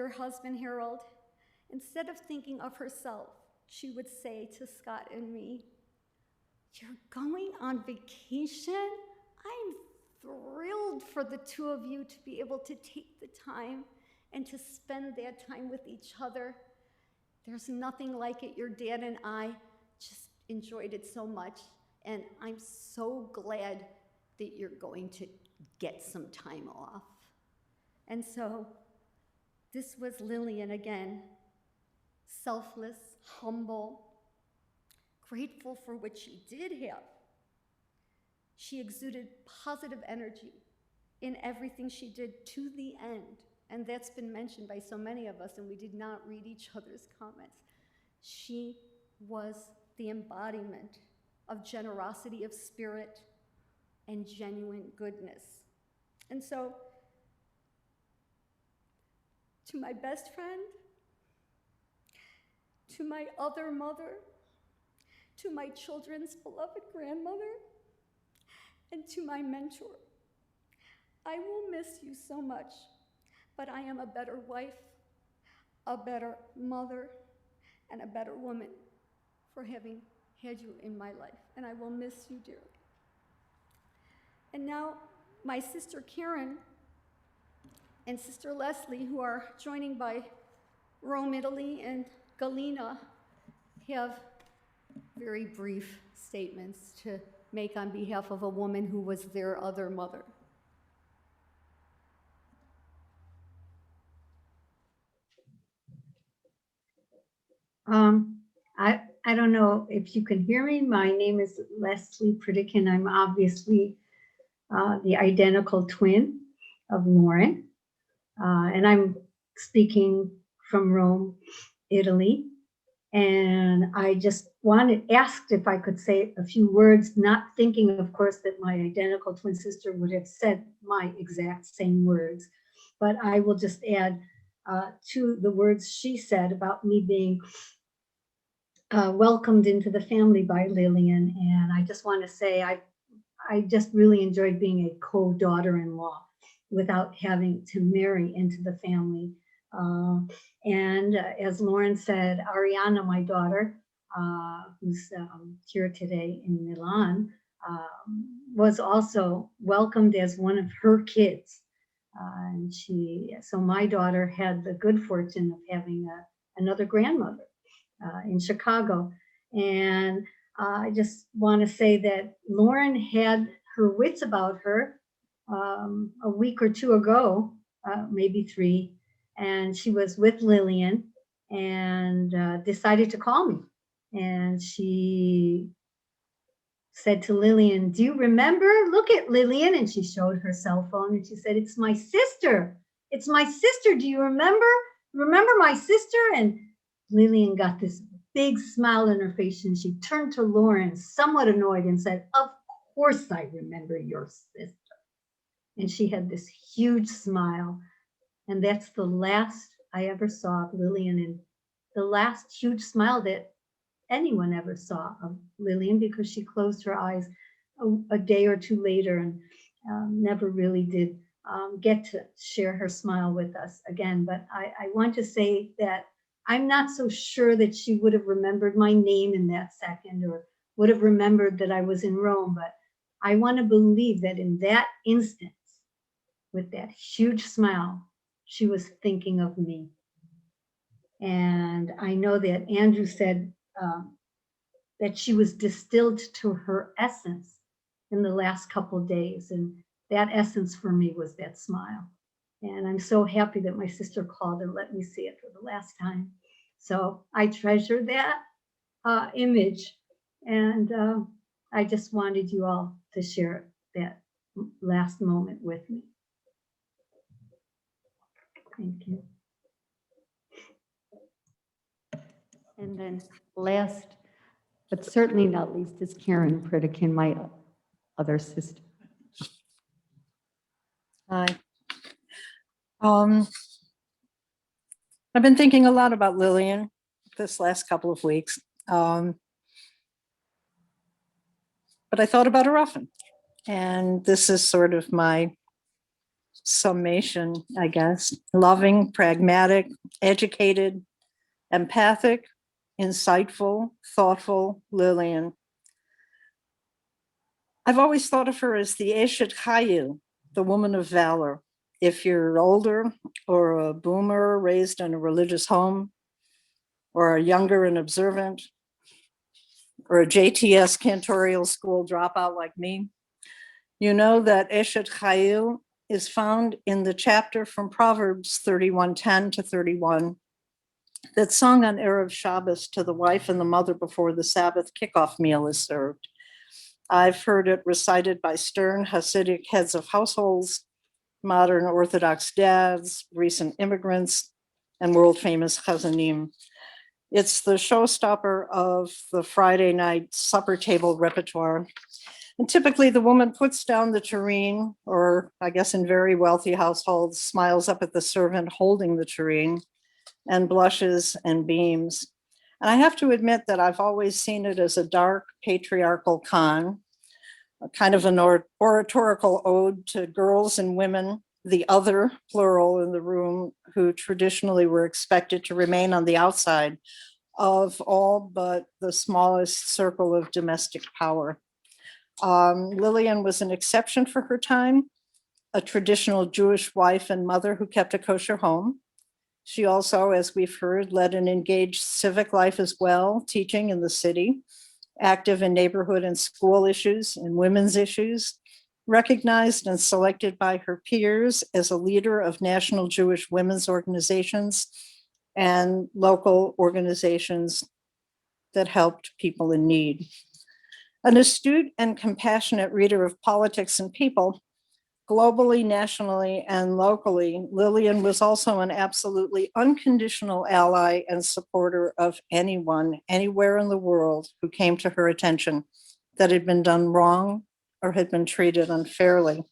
Speaker 7: husband, Harold, instead of thinking of herself, she would say to Scott and me, "You're going on vacation? I'm thrilled for the two of you to be able to take the time and to spend that time with each other. There's nothing like it. Your dad and I just enjoyed it so much, and I'm so glad that you're going to get some time off." And so this was Lillian again, selfless, humble, grateful for what she did have. She exuded positive energy in everything she did to the end. And that's been mentioned by so many of us, and we did not read each other's comments. She was the embodiment of generosity of spirit and genuine goodness. And so, to my best friend, to my other mother, to my children's beloved grandmother, and to my mentor, I will miss you so much, but I am a better wife, a better mother, and a better woman for having had you in my life, and I will miss you dearly. And now, my sister Karen and sister Leslie, who are joining by Rome, Italy, and Galena, have very brief statements to make on behalf of a woman who was their other mother.
Speaker 8: I don't know if you can hear me. My name is Leslie Pritikin. I'm obviously the identical twin of Lauren. And I'm speaking from Rome, Italy. And I just asked if I could say a few words, not thinking, of course, that my identical twin sister would have said my exact same words. But I will just add to the words she said about me being welcomed into the family by Lillian. And I just want to say I just really enjoyed being a co-daughter-in-law without having to marry into the family. And as Lauren said, Ariana, my daughter, who's here today in Milan, was also welcomed as one of her kids. So my daughter had the good fortune of having another grandmother in Chicago. And I just want to say that Lauren had her wits about her a week or two ago, maybe 3, and she was with Lillian and decided to call me. And she said to Lillian, "Do you remember? Look at Lillian." And she showed her cell phone and she said, "It's my sister. It's my sister. Do you remember? Remember my sister?" And Lillian got this big smile on her face and she turned to Lauren, somewhat annoyed, and said, "Of course I remember your sister." And she had this huge smile. And that's the last I ever saw of Lillian, and the last huge smile that anyone ever saw of Lillian, because she closed her eyes a day or two later and never really did get to share her smile with us again. But I want to say that I'm not so sure that she would have remembered my name in that second or would have remembered that I was in Rome. But I want to believe that in that instance, with that huge smile, she was thinking of me. And I know that Andrew said that she was distilled to her essence in the last couple of days. And that essence for me was that smile. And I'm so happy that my sister called and let me see it for the last time. So I treasure that image. And I just wanted you all to share that last moment with me. Thank you.
Speaker 7: And then last, but certainly not least, is Karen Pritikin, my other sister.
Speaker 9: Hi. I've been thinking a lot about Lillian this last couple of weeks, but I thought about her often. And this is sort of my summation, I guess. Loving, pragmatic, educated, empathic, insightful, thoughtful Lillian. I've always thought of her as the Eshet Chayu, the woman of valor. If you're older or a boomer raised in a religious home, or a younger and observant, or a JTS cantorial school dropout like me, you know that Eshet Chayu is found in the chapter from Proverbs 31:10 to 31 that's sung on Erev Shabbos to the wife and the mother before the Sabbath kickoff meal is served. I've heard it recited by stern Hasidic heads of households, modern Orthodox dads, recent immigrants, and world-famous chazanim. It's the showstopper of the Friday night supper table repertoire. And typically the woman puts down the tureen, or I guess in very wealthy households, smiles up at the servant holding the tureen and blushes and beams. And I have to admit that I've always seen it as a dark patriarchal con, a kind of an oratorical ode to girls and women, the other, plural, in the room, who traditionally were expected to remain on the outside, of all but the smallest circle of domestic power. Lillian was an exception for her time, a traditional Jewish wife and mother who kept a kosher home. She also, as we've heard, led an engaged civic life as well, teaching in the city, active in neighborhood and school issues and women's issues, recognized and selected by her peers as a leader of national Jewish women's organizations and local organizations that helped people in need. An astute and compassionate reader of politics and people, globally, nationally, and locally, Lillian was also an absolutely unconditional ally and supporter of anyone, anywhere in the world who came to her attention that had been done wrong or had been treated unfairly.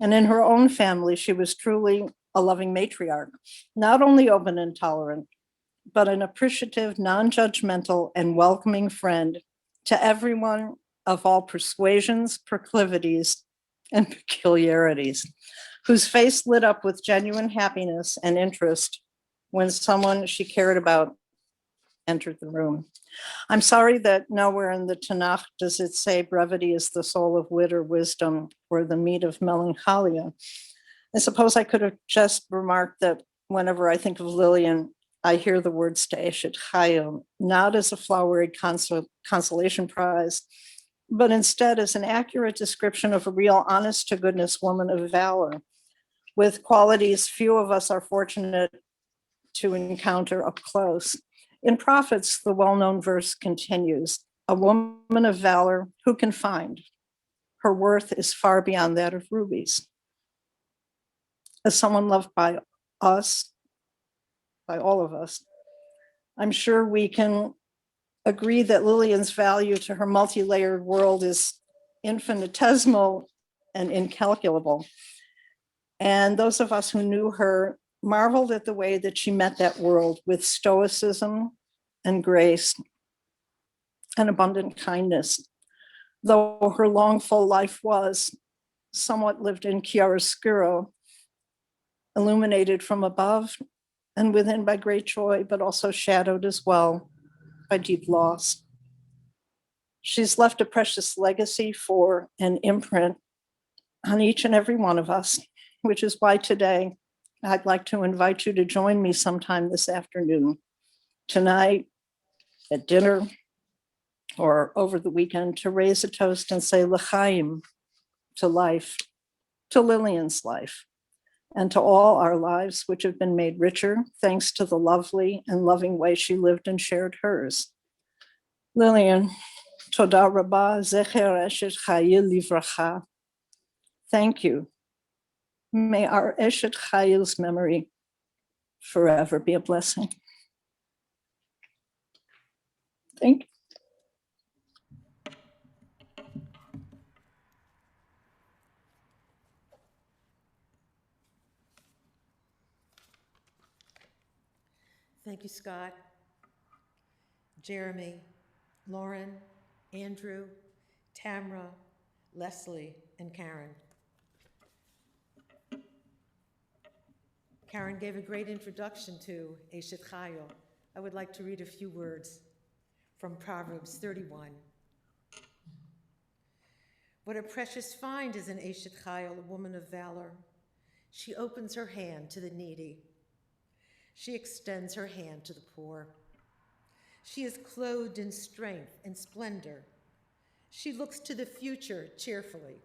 Speaker 9: And in her own family, she was truly a loving matriarch, not only open and tolerant, but an appreciative, non-judgmental, and welcoming friend to everyone of all persuasions, proclivities, and peculiarities, whose face lit up with genuine happiness and interest when someone she cared about entered the room. I'm sorry that nowhere in the Tanakh does it say brevity is the soul of wit or wisdom or the meat of melancholia. I suppose I could have just remarked that whenever I think of Lillian, I hear the words Eshet Chayil, not as a flowery consolation prize, but instead as an accurate description of a real honest to goodness woman of valor, with qualities few of us are fortunate to encounter up close. In Prophets, the well-known verse continues, a woman of valor who can find? Her worth is far beyond that of rubies. As someone loved by us, by all of us, I'm sure we can agree that Lillian's value to her multi-layered world is infinitesimal and incalculable. And those of us who knew her marveled at the way that she met that world with stoicism and grace and abundant kindness. Though her long, full life was somewhat lived in chiaroscuro, illuminated from above and within by great joy, but also shadowed as well by deep loss. She's left a precious legacy for an imprint on each and every one of us, which is why today I'd like to invite you to join me sometime this afternoon, tonight, at dinner, or over the weekend, to raise a toast and say l'chaim, to life, to Lillian's life, and to all our lives which have been made richer thanks to the lovely and loving way she lived and shared hers. Lillian, toda rabba zecher eshet chayil livracha. Thank you. May our Eshet Chayil's memory forever be a blessing. Thank you.
Speaker 2: Thank you, Scott, Jeremy, Lauren, Andrew, Tamra, Leslie, and Karen. Karen gave a great introduction to Eshet Chayil. I would like to read a few words from Proverbs 31. What a precious find is an Eshet Chayil, a woman of valor. She opens her hand to the needy. She extends her hand to the poor. She is clothed in strength and splendor. She looks to the future cheerfully.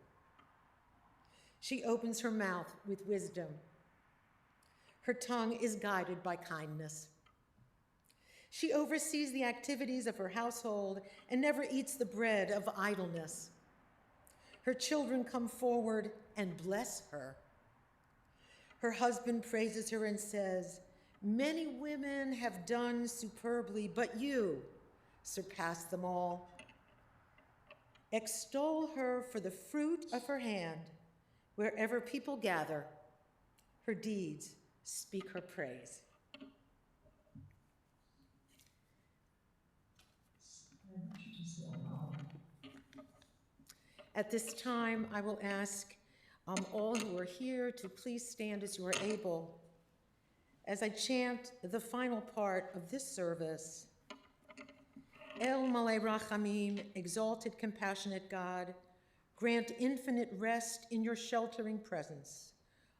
Speaker 2: She opens her mouth with wisdom. Her tongue is guided by kindness. She oversees the activities of her household and never eats the bread of idleness. Her children come forward and bless her. Her husband praises her and says, "Many women have done superbly, but you surpass them all." Extol her for the fruit of her hand. Wherever people gather, her deeds speak her praise. At this time, I will ask all who are here to please stand as you are able as I chant the final part of this service, El Malay Rachamim, exalted, compassionate God, grant infinite rest in your sheltering presence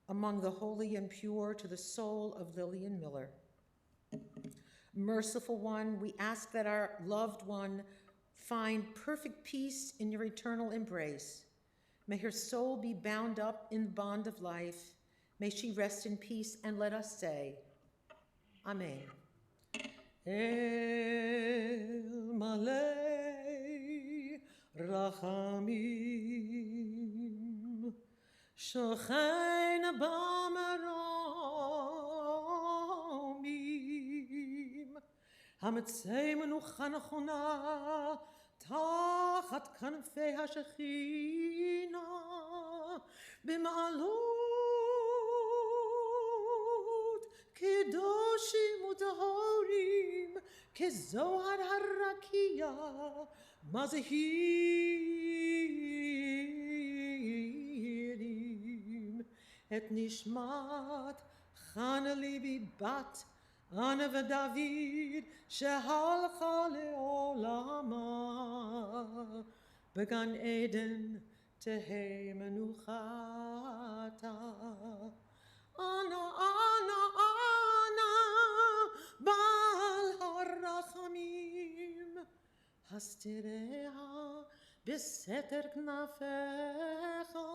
Speaker 2: among the holy and pure to the soul of Lillian Miller. Merciful One, we ask that our loved one find perfect peace in your eternal embrace. May her soul be bound up in the bond of life. May she rest in peace, and let us say, Amen. El Malay Rachamim Shochein Bamaromim Hametzei Menucha Nechona Tachat Kanfei HaShechina B'ma'alot Kedoshim U'Tahorim Kezohar HaRakia Mazehirim Et Nishmat Chana Levi Bat Ana v'David shehalcha le'olama Began Eden tehei menuchata Ana, Ana, Ana Bal harachamim Hastireha b'seter knafecha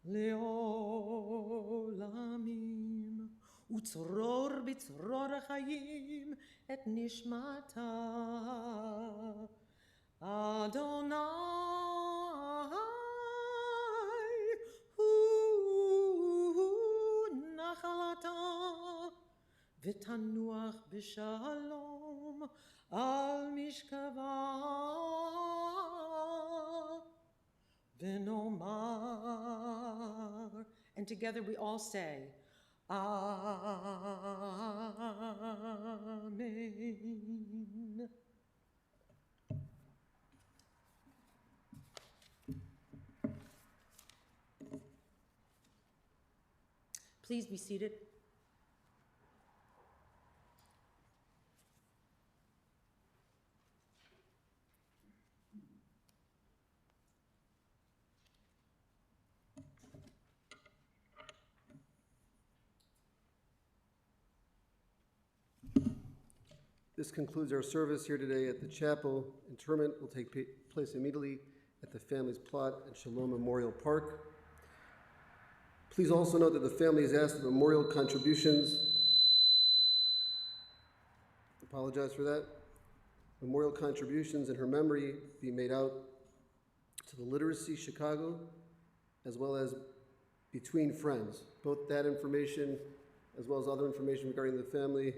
Speaker 2: le'olamim Utzror b'tzror chayim et nishmata Adonai hu nachalata v'tanuach b'shalom al mishkava v'nomar. And together we all say, Amen. Please be seated.
Speaker 1: This concludes our service here today at the chapel. Interment will take place immediately at the family's plot at Shalom Memorial Park. Please also note that the family has asked that memorial contributions, apologize for that, memorial contributions in her memory be made out to the Literacy Chicago, as well as Between Friends. Both that information, as well as other information regarding the family,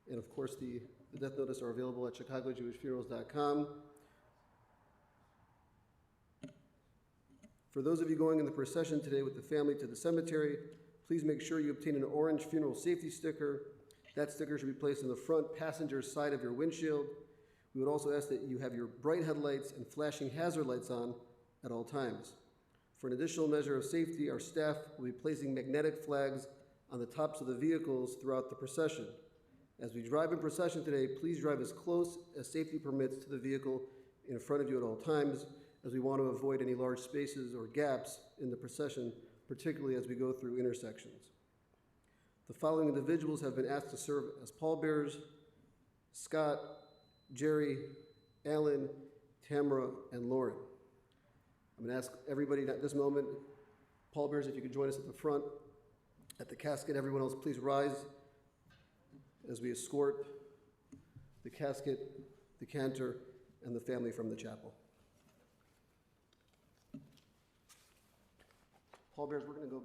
Speaker 1: and of course the death notice are available at chicagojewishfunerals.com. For those of you going in the procession today with the family to the cemetery, please make sure you obtain an orange funeral safety sticker. That sticker should be placed in the front passenger side of your windshield. We would also ask that you have your bright headlights and flashing hazard lights on at all times. For an additional measure of safety, our staff will be placing magnetic flags on the tops of the vehicles throughout the procession. As we drive in procession today, please drive as close as safety permits to the vehicle in front of you at all times, as we want to avoid any large spaces or gaps in the procession, particularly as we go through intersections. The following individuals have been asked to serve as pallbearers: Scott, Jerry, Alan, Tamara, and Lauren. I'm going to ask everybody at this moment, pallbearers, if you could join us at the front. At the casket, everyone else, please rise as we escort the casket, the cantor, and the family from the chapel. Pallbearers, we're going to go